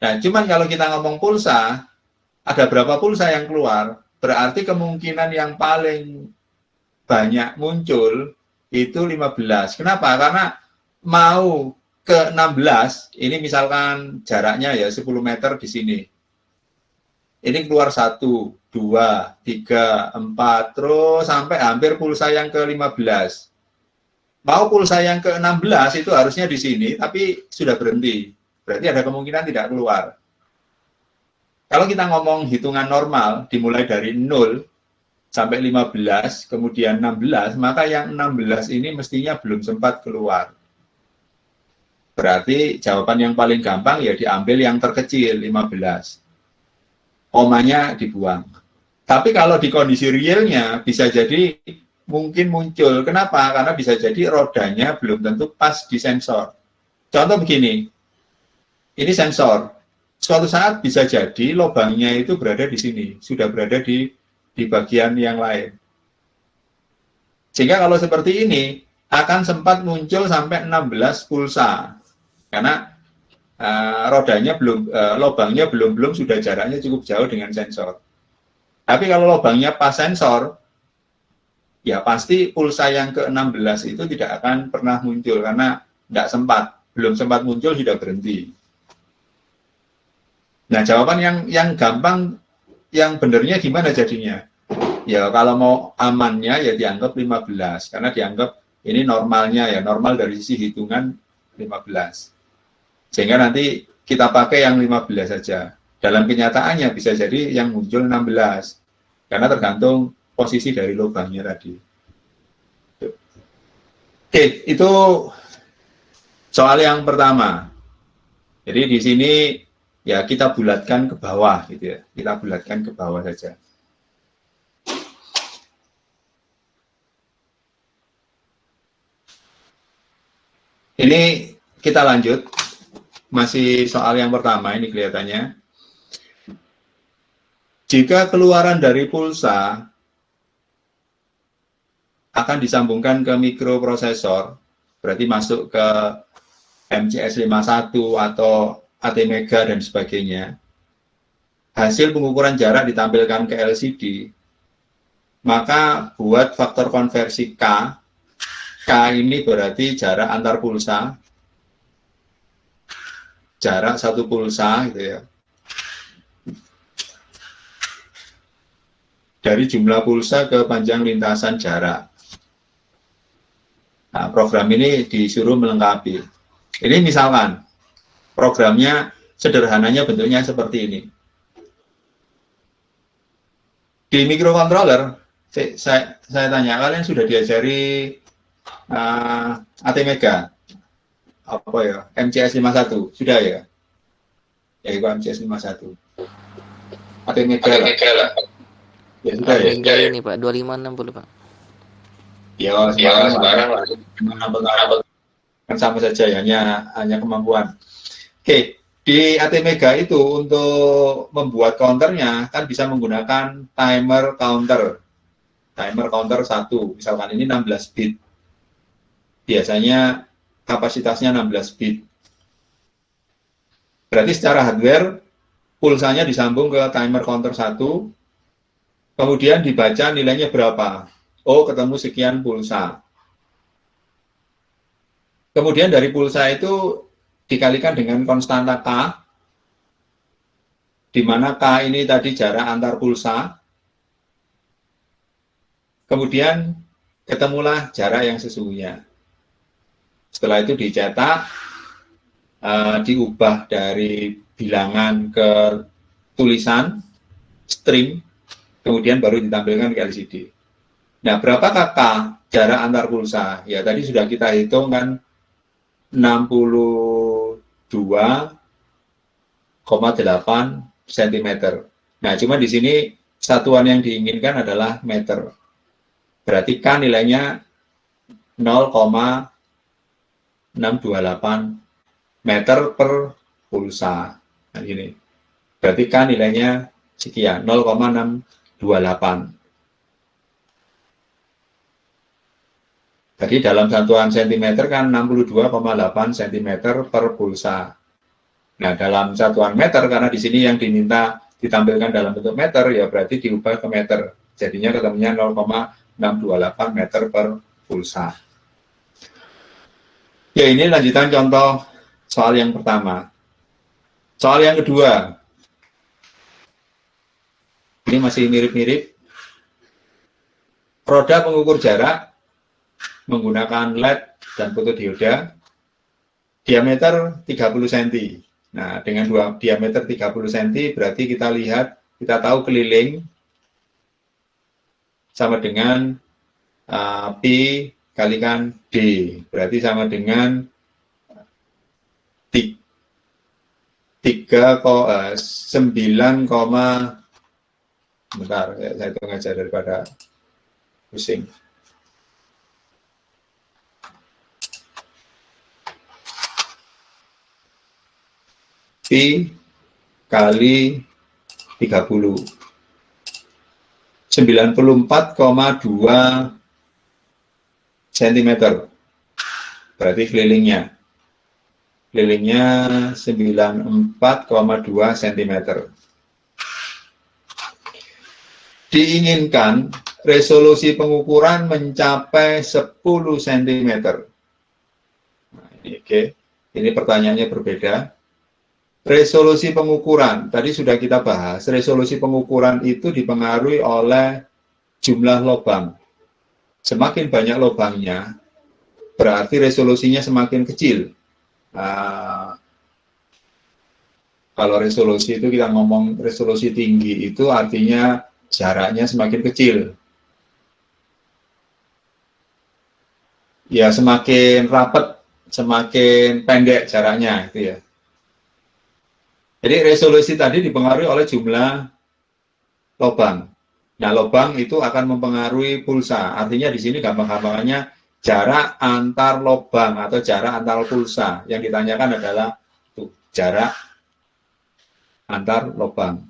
Nah, cuman kalau kita ngomong pulsa, ada berapa pulsa yang keluar, berarti kemungkinan yang paling banyak muncul itu 15. Kenapa? Karena mau ke 16, ini misalkan jaraknya ya 10 meter di sini. Ini keluar 1, 2, 3, 4, terus sampai hampir pulsa yang ke 15. Mau pulsa yang ke 16 itu harusnya di sini, tapi sudah berhenti. Berarti ada kemungkinan tidak keluar. Kalau kita ngomong hitungan normal, dimulai dari 0 sampai 15, kemudian 16, maka yang 16 ini mestinya belum sempat keluar. Berarti jawaban yang paling gampang ya diambil yang terkecil, 15. Komanya dibuang. Tapi kalau di kondisi realnya bisa jadi mungkin muncul. Kenapa? Karena bisa jadi rodanya belum tentu pas di sensor. Contoh begini, ini sensor. Suatu saat bisa jadi lubangnya itu berada di sini, sudah berada di bagian yang lain. Sehingga kalau seperti ini, akan sempat muncul sampai 16 pulsa. Karena rodanya belum, lubangnya belum sudah jaraknya cukup jauh dengan sensor. Tapi kalau lubangnya pas sensor, ya pasti pulsa yang ke-16 itu tidak akan pernah muncul karena tidak sempat, belum sempat muncul sudah berhenti. Nah, jawaban yang gampang, yang benernya gimana jadinya? Ya kalau mau amannya ya dianggap 15 karena dianggap ini normalnya ya, normal dari sisi hitungan 15. Sehingga nanti kita pakai yang 15 saja. dalam kenyataannya bisa jadi yang muncul 16, karena tergantung posisi dari lubangnya tadi. Oke, itu soal yang pertama. Jadi di sini ya kita bulatkan ke bawah gitu ya. Kita bulatkan ke bawah saja. Ini kita lanjut. Masih soal yang pertama ini kelihatannya. Jika keluaran dari pulsa akan disambungkan ke mikroprosesor, berarti masuk ke MCS51 atau ATmega dan sebagainya, hasil pengukuran jarak ditampilkan ke LCD, maka buat faktor konversi K ini berarti jarak antar pulsa, jarak satu pulsa gitu ya, dari jumlah pulsa ke panjang lintasan jarak. Nah, program ini disuruh melengkapi. Ini misalkan, programnya sederhananya bentuknya seperti ini. Di microcontroller, saya tanya, kalian sudah diajari ATmega? Apa ya? MCS51, sudah ya? Ya, itu MCS51. ATmega lah. Ya sudah ya. Ini Pak 2560 Pak. Ya, sembarang lah. Kan sama saja ya, hanya kemampuan. Oke, di ATmega itu untuk membuat counternya kan bisa menggunakan timer counter. Timer counter 1, misalkan ini 16 bit. Biasanya kapasitasnya 16 bit. Berarti secara hardware pulsanya disambung ke timer counter 1. Kemudian dibaca nilainya berapa. Oh, ketemu sekian pulsa. Kemudian dari pulsa itu dikalikan dengan konstanta K, di mana K ini tadi jarak antar pulsa. Kemudian ketemulah jarak yang sesungguhnya. Setelah itu dicetak, diubah dari bilangan ke tulisan, string, kemudian baru ditampilkan ke LCD. Nah, berapakah K jarak antar pulsa? Ya, tadi sudah kita hitung kan 62,8 cm. Nah, cuma di sini satuan yang diinginkan adalah meter. Berarti K nilainya 0,628 meter per pulsa. Nah, ini. Berarti K nilainya sekian, 0,628. Jadi dalam satuan cm kan 62,8 cm per pulsa. Nah, dalam satuan meter, karena di sini yang diminta ditampilkan dalam bentuk meter, ya berarti diubah ke meter. Jadinya ketemunya 0,628 meter per pulsa. Ya, ini lanjutan contoh soal yang pertama. Soal yang kedua. Ini masih mirip-mirip. Roda pengukur jarak menggunakan LED dan fotodioda, diameter 30 cm. Nah, dengan diameter 30 cm berarti kita lihat, kita tahu keliling sama dengan pi kalikan D, berarti sama dengan 9, bentar, saya hitung aja daripada pusing. Pi kali 30. 94,2 cm. Berarti kelilingnya. Kelilingnya 94,2 cm. Diinginkan resolusi pengukuran mencapai 10 cm. Nah, ini oke. Ini pertanyaannya berbeda. Resolusi pengukuran, tadi sudah kita bahas, resolusi pengukuran itu dipengaruhi oleh jumlah lubang. Semakin banyak lubangnya, berarti resolusinya semakin kecil. Kalau resolusi itu kita ngomong resolusi tinggi itu artinya jaraknya semakin kecil. Ya semakin rapat, semakin pendek jaraknya itu ya. Jadi resolusi tadi dipengaruhi oleh jumlah lubang. Nah, lubang itu akan mempengaruhi pulsa. Artinya di sini gampang-gampangannya jarak antar lubang atau jarak antar pulsa. Yang ditanyakan adalah tuh, jarak antar lubang.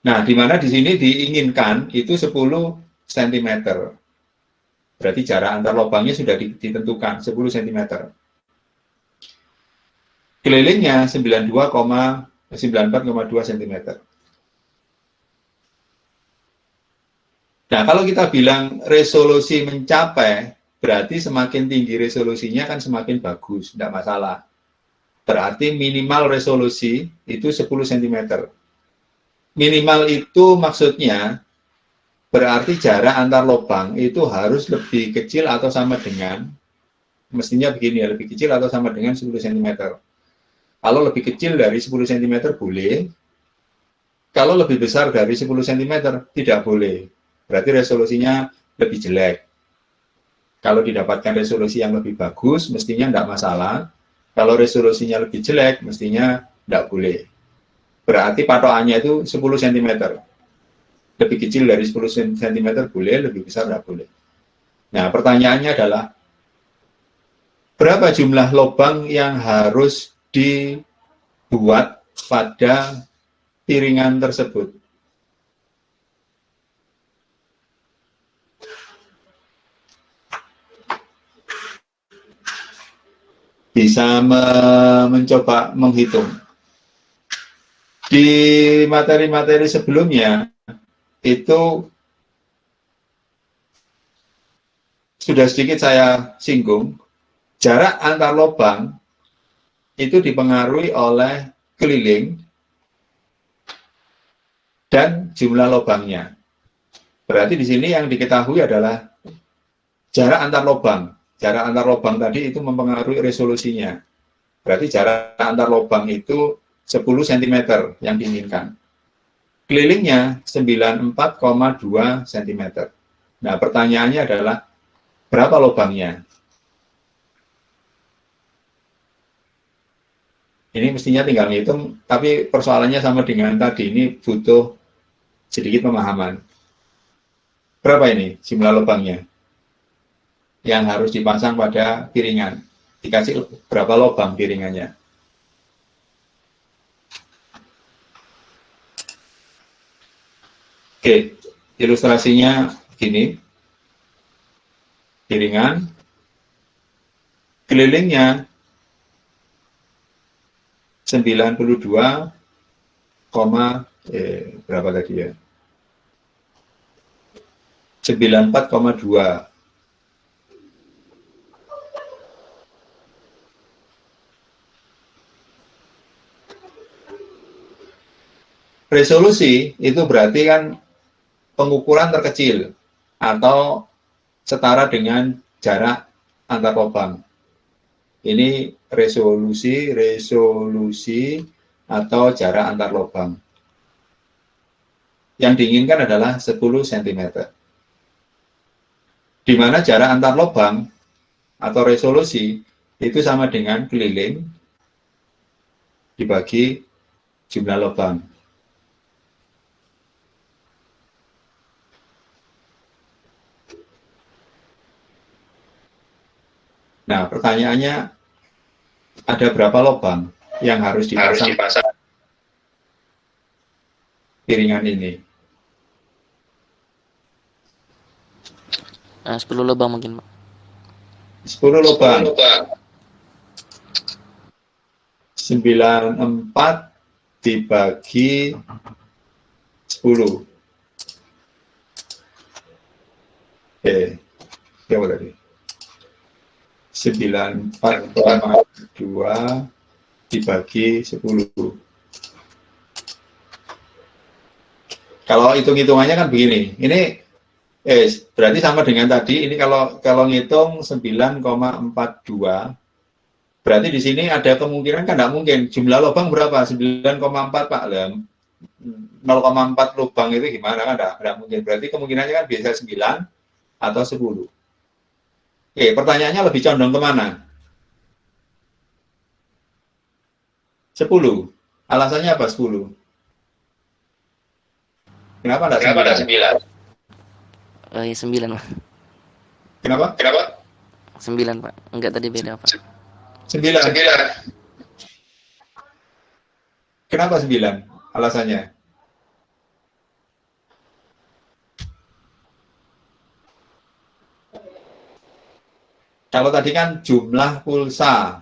Nah, di mana di sini diinginkan itu 10 cm. Berarti jarak antar lubangnya sudah ditentukan 10 cm. Kelilingnya 94,2 cm. Nah, kalau kita bilang resolusi mencapai, berarti semakin tinggi resolusinya kan semakin bagus, tidak masalah. Berarti minimal resolusi itu 10 cm. Minimal itu maksudnya berarti jarak antar lubang itu harus lebih kecil atau sama dengan, mestinya begini ya, lebih kecil atau sama dengan 10 cm. Kalau lebih kecil dari 10 cm boleh, kalau lebih besar dari 10 cm tidak boleh. Berarti resolusinya lebih jelek. Kalau didapatkan resolusi yang lebih bagus, mestinya tidak masalah. Kalau resolusinya lebih jelek, mestinya tidak boleh. Berarti patokannya itu 10 cm. Lebih kecil dari 10 cm boleh, lebih besar tidak boleh. Nah, pertanyaannya adalah, berapa jumlah lubang yang harus dibuat pada piringan tersebut? Bisa mencoba menghitung. Di materi-materi sebelumnya, itu sudah sedikit saya singgung, jarak antar lubang itu dipengaruhi oleh keliling dan jumlah lubangnya. Berarti di sini yang diketahui adalah jarak antar lubang. Jarak antar lubang tadi itu mempengaruhi resolusinya. Berarti jarak antar lubang itu 10 cm yang diinginkan. Kelilingnya 94,2 cm. Nah, pertanyaannya adalah berapa lubangnya? Ini mestinya tinggal ngitung, tapi persoalannya sama dengan tadi, ini butuh sedikit pemahaman. Berapa ini jumlah lubangnya yang harus dipasang pada piringan? Dikasih berapa lubang piringannya? Oke, ilustrasinya begini. Piringan, kelilingnya 92, berapa tadi ya? 94,2. Resolusi itu berarti kan pengukuran terkecil atau setara dengan jarak antar lubang. Ini resolusi atau jarak antar lubang. Yang diinginkan adalah 10 cm. Di mana jarak antar lubang atau resolusi itu sama dengan keliling dibagi jumlah lubang. Nah, pertanyaannya, ada berapa lubang yang harus dipasang piringan ini? 10 lubang mungkin, Pak. 10 lubang. 94 dibagi 10. Berapa tadi? 94,2 dibagi 10. Kalau hitung-hitungannya kan begini. Ini berarti sama dengan tadi. Ini kalau ngitung 9,42 Berarti di sini ada kemungkinan kan nggak mungkin. Jumlah lubang berapa? 9,4 Pak. 0,4 lubang itu gimana kan? Nggak mungkin. Berarti kemungkinannya kan biasa 9 atau 10. Oke, pertanyaannya lebih condong kemana? 10. Alasannya apa 10? Kenapa enggak 9? 9 Pak. Kenapa? 9 Pak. Enggak, tadi beda Pak. 9. Kenapa 9? Alasannya? Kalau tadi kan jumlah pulsa,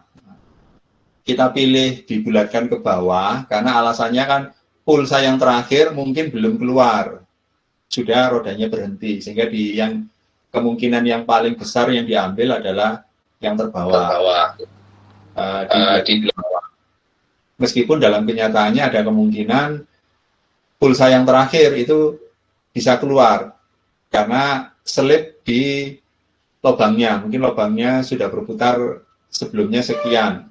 kita pilih dibulatkan ke bawah, karena alasannya kan pulsa yang terakhir mungkin belum keluar, sudah rodanya berhenti, sehingga yang kemungkinan yang paling besar yang diambil adalah yang terbawah. Di bawah. Meskipun dalam kenyataannya ada kemungkinan pulsa yang terakhir itu bisa keluar, karena selip di lubangnya, mungkin lubangnya sudah berputar sebelumnya sekian.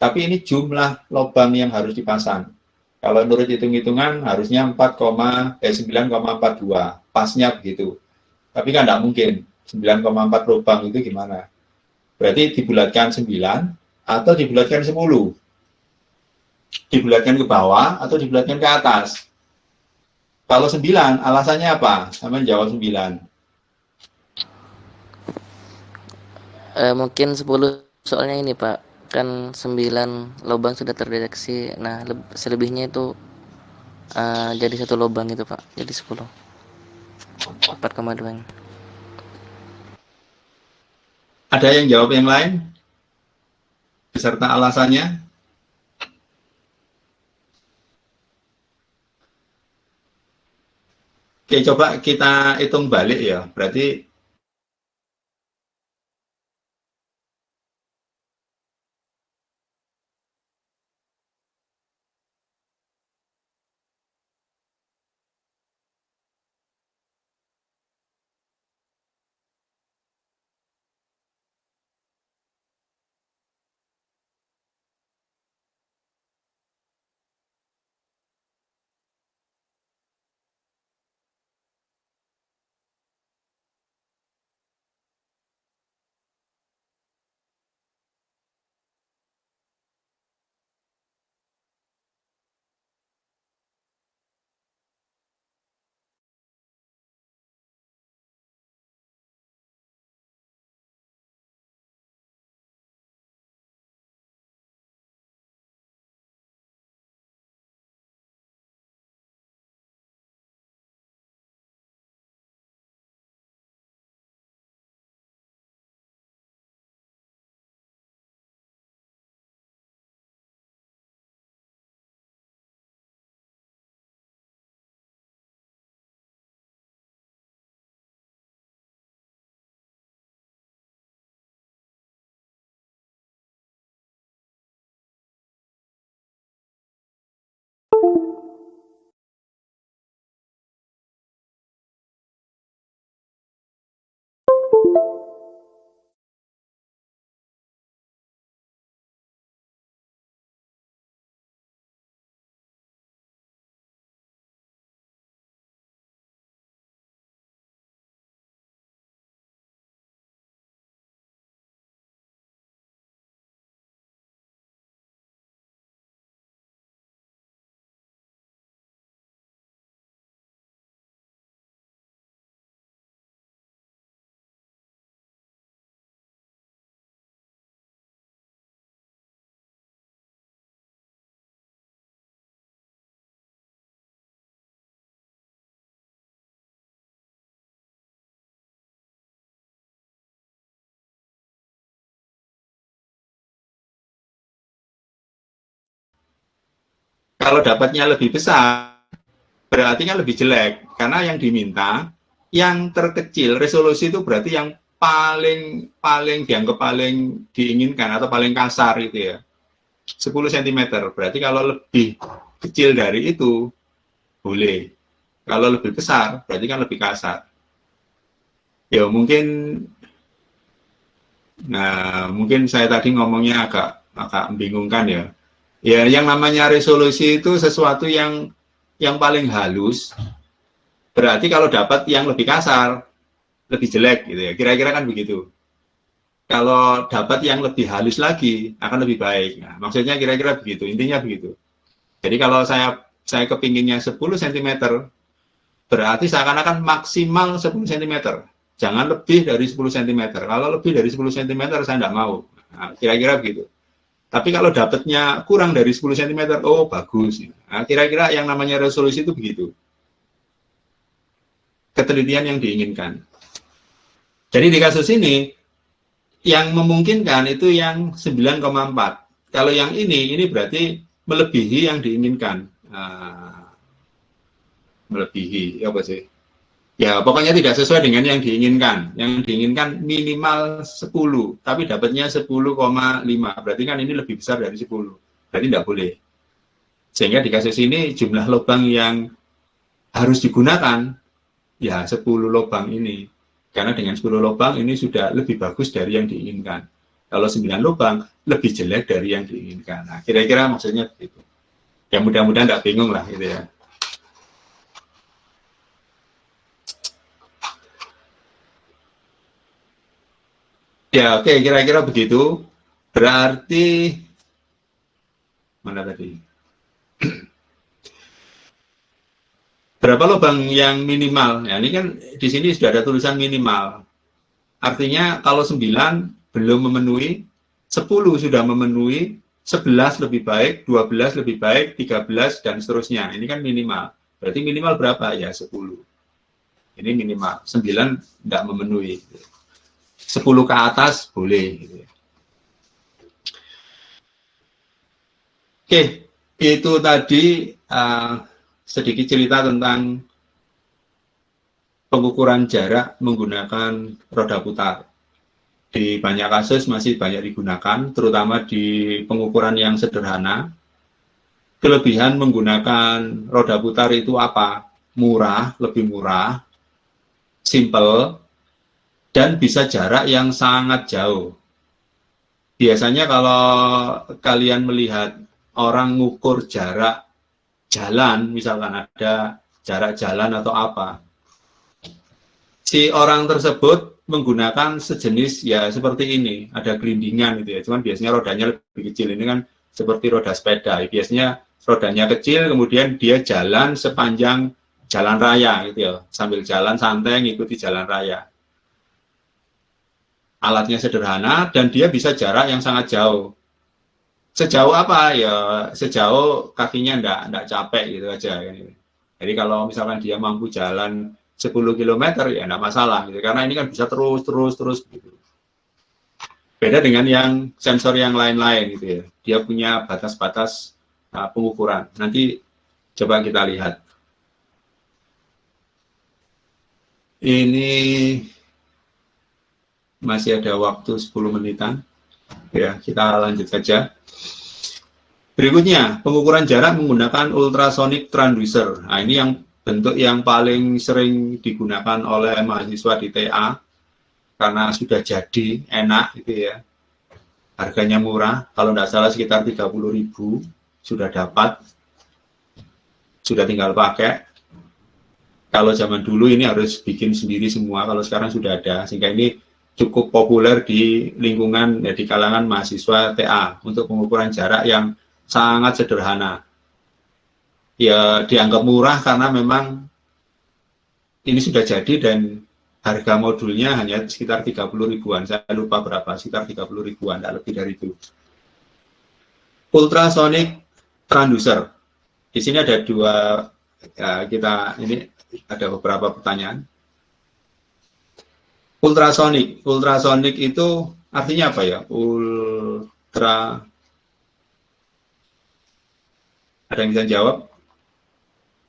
Tapi ini jumlah lubang yang harus dipasang. Kalau menurut hitung-hitungan harusnya 9,42, pasnya begitu. Tapi kan tidak mungkin, 9,4 lubang itu gimana? Berarti dibulatkan 9 atau dibulatkan 10. Dibulatkan ke bawah atau dibulatkan ke atas. Kalau 9, alasannya apa? Sama jawab 9. Mungkin 10, soalnya ini Pak, kan 9 lubang sudah terdeteksi. Nah, selebihnya itu jadi 1 lubang itu Pak, jadi 10. 4,2. Ada yang jawab yang lain? Beserta alasannya? Oke, coba kita hitung balik ya. Berarti kalau dapatnya lebih besar, berarti kan lebih jelek. Karena yang diminta, yang terkecil, resolusi itu berarti yang paling dianggap paling diinginkan atau paling kasar itu ya. 10 cm. Berarti kalau lebih kecil dari itu, boleh. Kalau lebih besar, berarti kan lebih kasar. Ya mungkin Nah, mungkin saya tadi ngomongnya agak membingungkan ya. Ya, yang namanya resolusi itu sesuatu yang paling halus. Berarti kalau dapat yang lebih kasar, lebih jelek gitu ya. Kira-kira kan begitu. Kalau dapat yang lebih halus lagi akan lebih baik. Nah, maksudnya kira-kira begitu. Intinya begitu. Jadi kalau saya kepinginnya 10 cm, berarti seakan-akan maksimal 10 cm. Jangan lebih dari 10 cm. Kalau lebih dari 10 cm saya tidak mau. Nah, kira-kira begitu. Tapi kalau dapatnya kurang dari 10 cm, oh bagus. Nah, kira-kira yang namanya resolusi itu begitu. Ketelitian yang diinginkan. Jadi di kasus ini, yang memungkinkan itu yang 9,4. Kalau yang ini berarti melebihi yang diinginkan. Melebihi, apa sih? Ya, pokoknya tidak sesuai dengan yang diinginkan. Yang diinginkan minimal 10, tapi dapatnya 10,5. Berarti kan ini lebih besar dari 10. Berarti tidak boleh. Sehingga di kasus ini jumlah lubang yang harus digunakan, ya 10 lubang ini. Karena dengan 10 lubang ini sudah lebih bagus dari yang diinginkan. Kalau 9 lubang, lebih jelek dari yang diinginkan. Nah, kira-kira maksudnya begitu. Ya mudah-mudahan tidak bingung lah gitu ya. Ya, oke, kira-kira begitu. Berarti mana tadi? Berapa lubang yang minimal? Ya, ini kan di sini sudah ada tulisan minimal. Artinya kalau 9 belum memenuhi, 10 sudah memenuhi, 11 lebih baik, 12 lebih baik, 13 dan seterusnya. Ini kan minimal. Berarti minimal berapa? Ya 10. Ini minimal. 9 tidak memenuhi. 10 ke atas boleh. Oke, itu tadi sedikit cerita tentang pengukuran jarak menggunakan roda putar. Di banyak kasus masih banyak digunakan, terutama di pengukuran yang sederhana. Kelebihan menggunakan roda putar itu apa? Murah, lebih murah, simple, dan bisa jarak yang sangat jauh. Biasanya kalau kalian melihat orang ngukur jarak jalan, misalkan ada jarak jalan atau apa, si orang tersebut menggunakan sejenis ya seperti ini, ada gelindingan gitu ya, cuman biasanya rodanya lebih kecil. Ini kan seperti roda sepeda, biasanya rodanya kecil, kemudian dia jalan sepanjang jalan raya gitu ya, sambil jalan santai ngikuti jalan raya. Alatnya sederhana dan dia bisa jarak yang sangat jauh. Sejauh apa? Ya sejauh kakinya enggak capek gitu aja. Jadi kalau misalkan dia mampu jalan 10 km ya enggak masalah gitu. Karena ini kan bisa terus gitu. Beda dengan yang sensor yang lain-lain gitu ya. Dia punya batas-batas pengukuran. Nanti coba kita lihat. Ini masih ada waktu 10 menitan. Ya, kita lanjut saja. Berikutnya, pengukuran jarak menggunakan ultrasonic transducer. Nah, ini yang bentuk yang paling sering digunakan oleh mahasiswa di TA karena sudah jadi, enak gitu ya. Harganya murah, kalau tidak salah sekitar 30.000 sudah dapat, sudah tinggal pakai. Kalau zaman dulu ini harus bikin sendiri semua, kalau sekarang sudah ada, sehingga ini cukup populer di lingkungan, ya, di kalangan mahasiswa TA untuk pengukuran jarak yang sangat sederhana. Ya dianggap murah karena memang ini sudah jadi dan harga modulnya hanya sekitar 30.000-an. Saya lupa berapa, sekitar 30.000-an, tidak lebih dari itu. Ultrasonic transducer. Di sini ada dua, ya, ini ada beberapa pertanyaan. Ultrasonic itu artinya apa ya? Ada yang bisa jawab?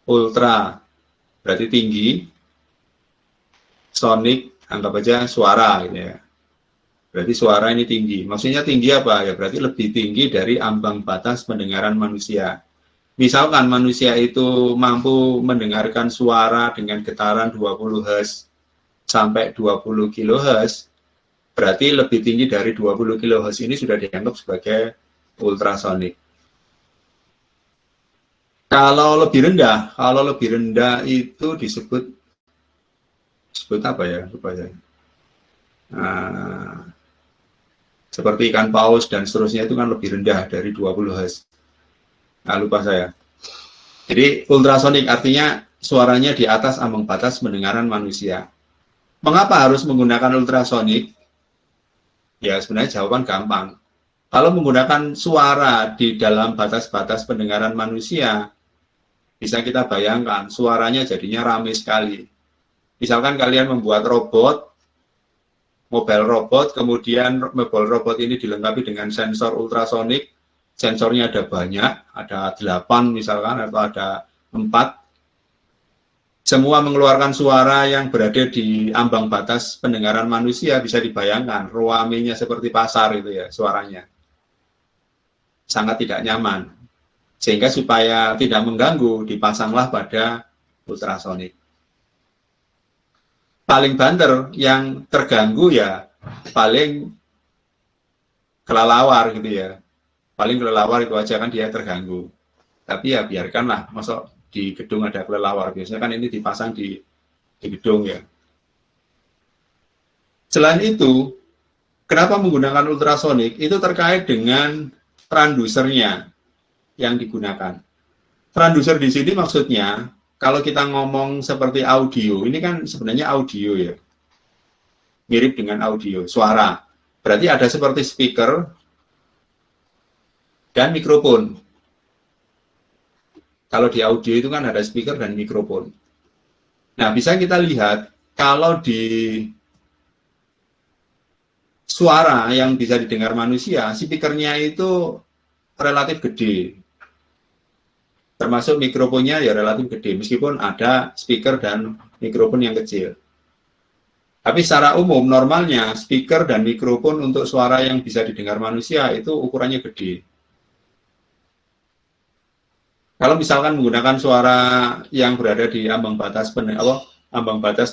Ultra berarti tinggi, sonic anggap aja suara gitu ya. Berarti suara ini tinggi. Maksudnya tinggi apa ya? Berarti lebih tinggi dari ambang batas pendengaran manusia. Misalkan manusia itu mampu mendengarkan suara dengan getaran 20 Hz sampai 20 kHz, Berarti lebih tinggi dari 20 kHz ini sudah dianggap sebagai ultrasonik. Kalau lebih rendah itu disebut apa ya? Lupa ya. Nah, seperti ikan paus dan seterusnya itu kan lebih rendah dari 20 Hz. Nah, lupa saya. Jadi ultrasonik artinya suaranya di atas ambang batas pendengaran manusia. Mengapa harus menggunakan ultrasonik? Ya sebenarnya jawaban gampang. Kalau menggunakan suara di dalam batas-batas pendengaran manusia, bisa kita bayangkan suaranya jadinya ramai sekali. Misalkan kalian membuat mobile robot, kemudian mobile robot ini dilengkapi dengan sensor ultrasonik, sensornya ada banyak, ada 8 misalkan, atau ada 4, semua mengeluarkan suara yang berada di ambang batas pendengaran manusia, bisa dibayangkan, ruamenya seperti pasar itu ya, suaranya. Sangat tidak nyaman. Sehingga supaya tidak mengganggu, dipasanglah pada ultrasonik. Paling banter yang terganggu ya paling kelelawar gitu ya. Paling kelelawar itu aja kan dia terganggu. Tapi ya biarkanlah, masuk di gedung ada kelelawar. Biasanya kan ini dipasang di gedung ya. Selain itu, kenapa menggunakan ultrasonik? Itu terkait dengan transdusernya yang digunakan. Transducer di sini maksudnya, kalau kita ngomong seperti audio, ini kan sebenarnya audio ya. Mirip dengan audio, suara. Berarti ada seperti speaker dan mikrofon. Kalau di audio itu kan ada speaker dan mikrofon. Nah, bisa kita lihat kalau di suara yang bisa didengar manusia, speakernya itu relatif gede. Termasuk mikrofonnya ya relatif gede, meskipun ada speaker dan mikrofon yang kecil. Tapi secara umum, normalnya speaker dan mikrofon untuk suara yang bisa didengar manusia itu ukurannya gede. Kalau misalkan menggunakan suara yang berada di ambang batas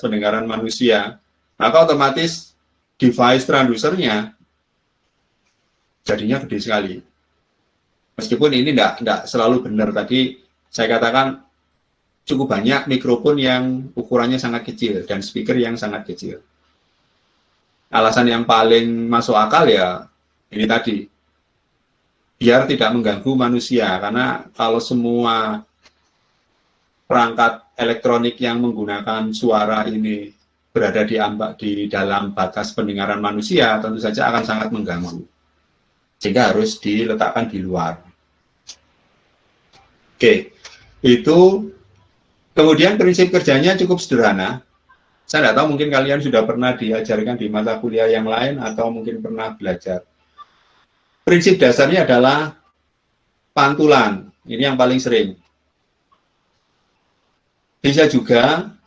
pendengaran manusia, maka otomatis device transducernya jadinya gede sekali. Meskipun ini tidak selalu benar, tadi saya katakan cukup banyak mikrofon yang ukurannya sangat kecil dan speaker yang sangat kecil. Alasan yang paling masuk akal ya ini tadi, biar tidak mengganggu manusia, karena kalau semua perangkat elektronik yang menggunakan suara ini berada di dalam batas pendengaran manusia, tentu saja akan sangat mengganggu. Sehingga harus diletakkan di luar. Oke, itu kemudian prinsip kerjanya cukup sederhana. Saya tidak tahu, mungkin kalian sudah pernah diajarkan di mata kuliah yang lain atau mungkin pernah belajar. Prinsip dasarnya adalah pantulan. Ini yang paling sering. Bisa juga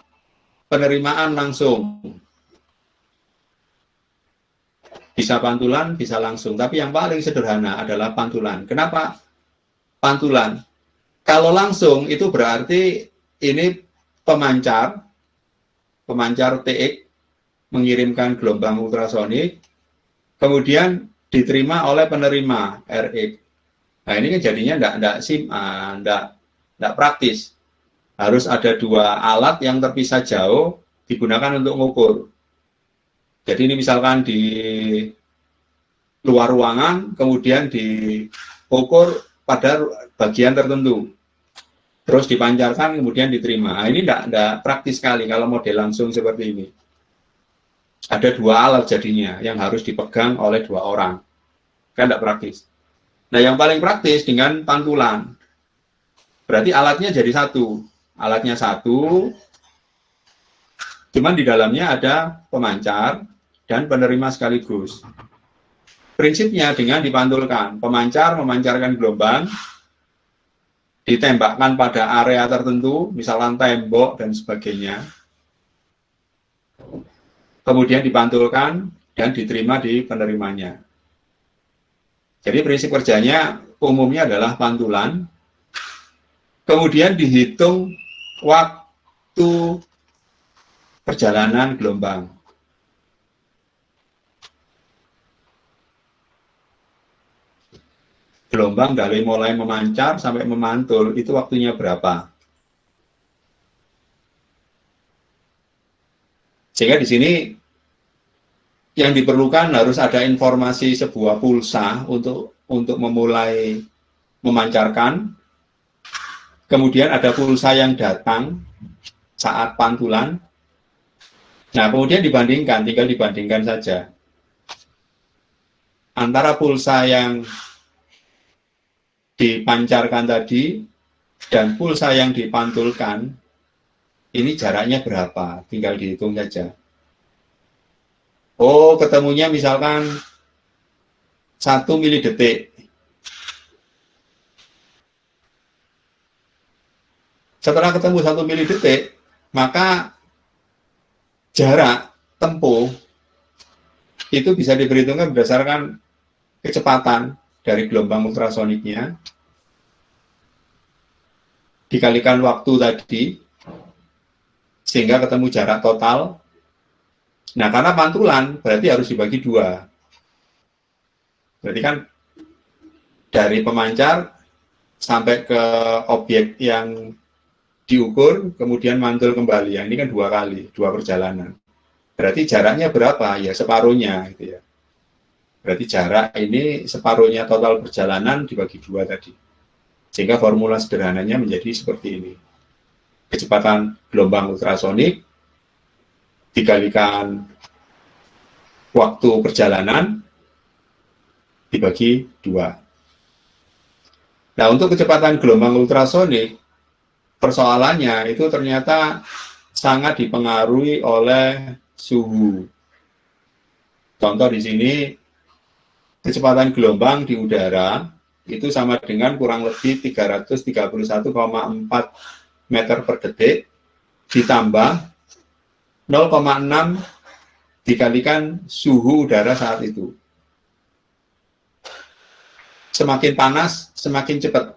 penerimaan langsung. Bisa pantulan, bisa langsung. Tapi yang paling sederhana adalah pantulan. Kenapa pantulan? Kalau langsung itu berarti ini pemancar TX mengirimkan gelombang ultrasonik, kemudian diterima oleh penerima RX. Nah ini kan jadinya tidak praktis. Harus ada dua alat yang terpisah jauh digunakan untuk mengukur. Jadi ini misalkan di luar ruangan, kemudian diukur pada bagian tertentu. Terus dipancarkan, kemudian diterima. Nah, ini tidak praktis sekali kalau model langsung seperti ini. Ada dua alat jadinya yang harus dipegang oleh dua orang. Kan tidak praktis. Nah, yang paling praktis dengan pantulan. Berarti alatnya jadi satu. Alatnya satu, cuman di dalamnya ada pemancar dan penerima sekaligus. Prinsipnya dengan dipantulkan. Pemancar memancarkan gelombang, ditembakkan pada area tertentu, misalkan tembok dan sebagainya. Kemudian dipantulkan dan diterima di penerimanya. Jadi prinsip kerjanya umumnya adalah pantulan. Kemudian dihitung waktu perjalanan gelombang. gelombang dari mulai memancar sampai memantul, itu waktunya berapa? Sehingga di sini yang diperlukan harus ada informasi sebuah pulsa untuk memulai memancarkan. Kemudian ada pulsa yang datang saat pantulan. Nah, kemudian tinggal dibandingkan saja. Antara pulsa yang dipancarkan tadi dan pulsa yang dipantulkan, ini jaraknya berapa? Tinggal dihitung saja. Oh, ketemunya misalkan 1 milidetik. Setelah ketemu 1 milidetik, maka jarak tempuh itu bisa diperhitungkan berdasarkan kecepatan dari gelombang ultrasoniknya dikalikan waktu tadi, sehingga ketemu jarak total. Nah, karena pantulan berarti harus dibagi 2. Berarti kan dari pemancar sampai ke objek yang diukur, kemudian mantul kembali. Ini kan 2 kali, 2 perjalanan. Berarti jaraknya berapa? Ya separuhnya. Gitu ya. Berarti jarak ini separuhnya total perjalanan dibagi 2 tadi. Sehingga formula sederhananya menjadi seperti ini. Kecepatan gelombang ultrasonik dikalikan waktu perjalanan dibagi 2. Nah, untuk kecepatan gelombang ultrasonik, persoalannya itu ternyata sangat dipengaruhi oleh suhu. Contoh di sini, kecepatan gelombang di udara itu sama dengan kurang lebih 331,4 meter per detik ditambah 0,6 dikalikan suhu udara saat itu. Semakin panas, semakin cepat.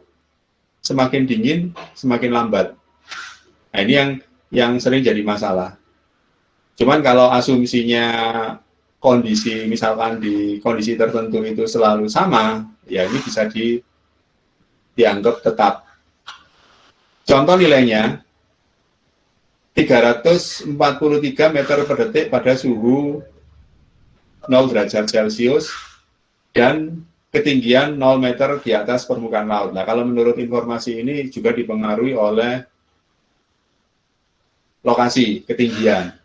Semakin dingin, semakin lambat. Nah, ini yang sering jadi masalah. Cuman kalau asumsinya kondisi, misalkan di kondisi tertentu itu selalu sama, ya ini bisa dianggap tetap. Contoh nilainya, 343 meter per detik pada suhu 0 derajat Celcius dan ketinggian 0 meter di atas permukaan laut. Nah, kalau menurut informasi ini juga dipengaruhi oleh lokasi, ketinggian.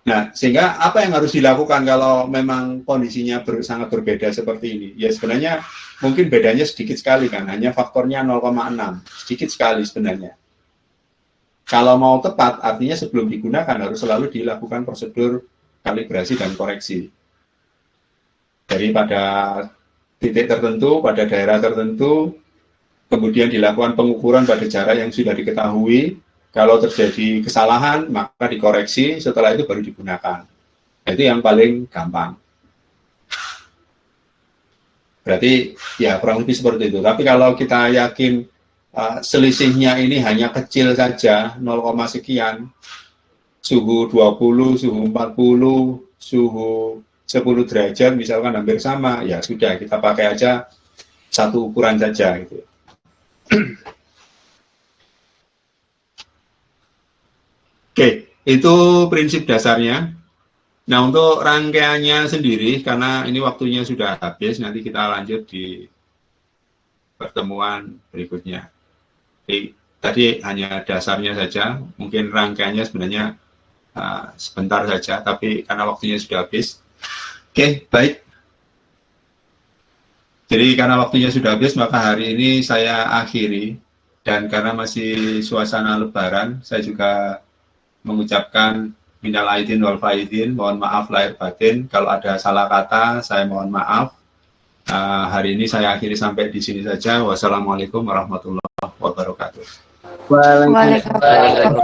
Nah, sehingga apa yang harus dilakukan kalau memang kondisinya sangat berbeda seperti ini? Ya sebenarnya mungkin bedanya sedikit sekali kan, hanya faktornya 0,6, sedikit sekali sebenarnya. Kalau mau tepat, artinya sebelum digunakan harus selalu dilakukan prosedur kalibrasi dan koreksi. Jadi pada titik tertentu, pada daerah tertentu, kemudian dilakukan pengukuran pada jarak yang sudah diketahui. Kalau terjadi kesalahan, maka dikoreksi, setelah itu baru digunakan. Itu yang paling gampang. Berarti ya kurang lebih seperti itu. Tapi kalau kita yakin selisihnya ini hanya kecil saja, 0, sekian, suhu 20, suhu 40, suhu 10 derajat misalkan hampir sama, ya sudah kita pakai aja satu ukuran saja gitu. Oke, itu prinsip dasarnya. Nah, untuk rangkaiannya sendiri, karena ini waktunya sudah habis, nanti kita lanjut di pertemuan berikutnya. Jadi, tadi hanya dasarnya saja, mungkin rangkaiannya sebenarnya sebentar saja, tapi karena waktunya sudah habis. Oke, baik. Jadi karena waktunya sudah habis, maka hari ini saya akhiri. Dan karena masih suasana lebaran, saya juga mengucapkan minal aidin wal faizin, mohon maaf lahir batin. Kalau ada salah kata, saya mohon maaf. Hari ini saya akhiri sampai di sini saja. Wassalamualaikum warahmatullahi wabarakatuh. Waalaikumsalam.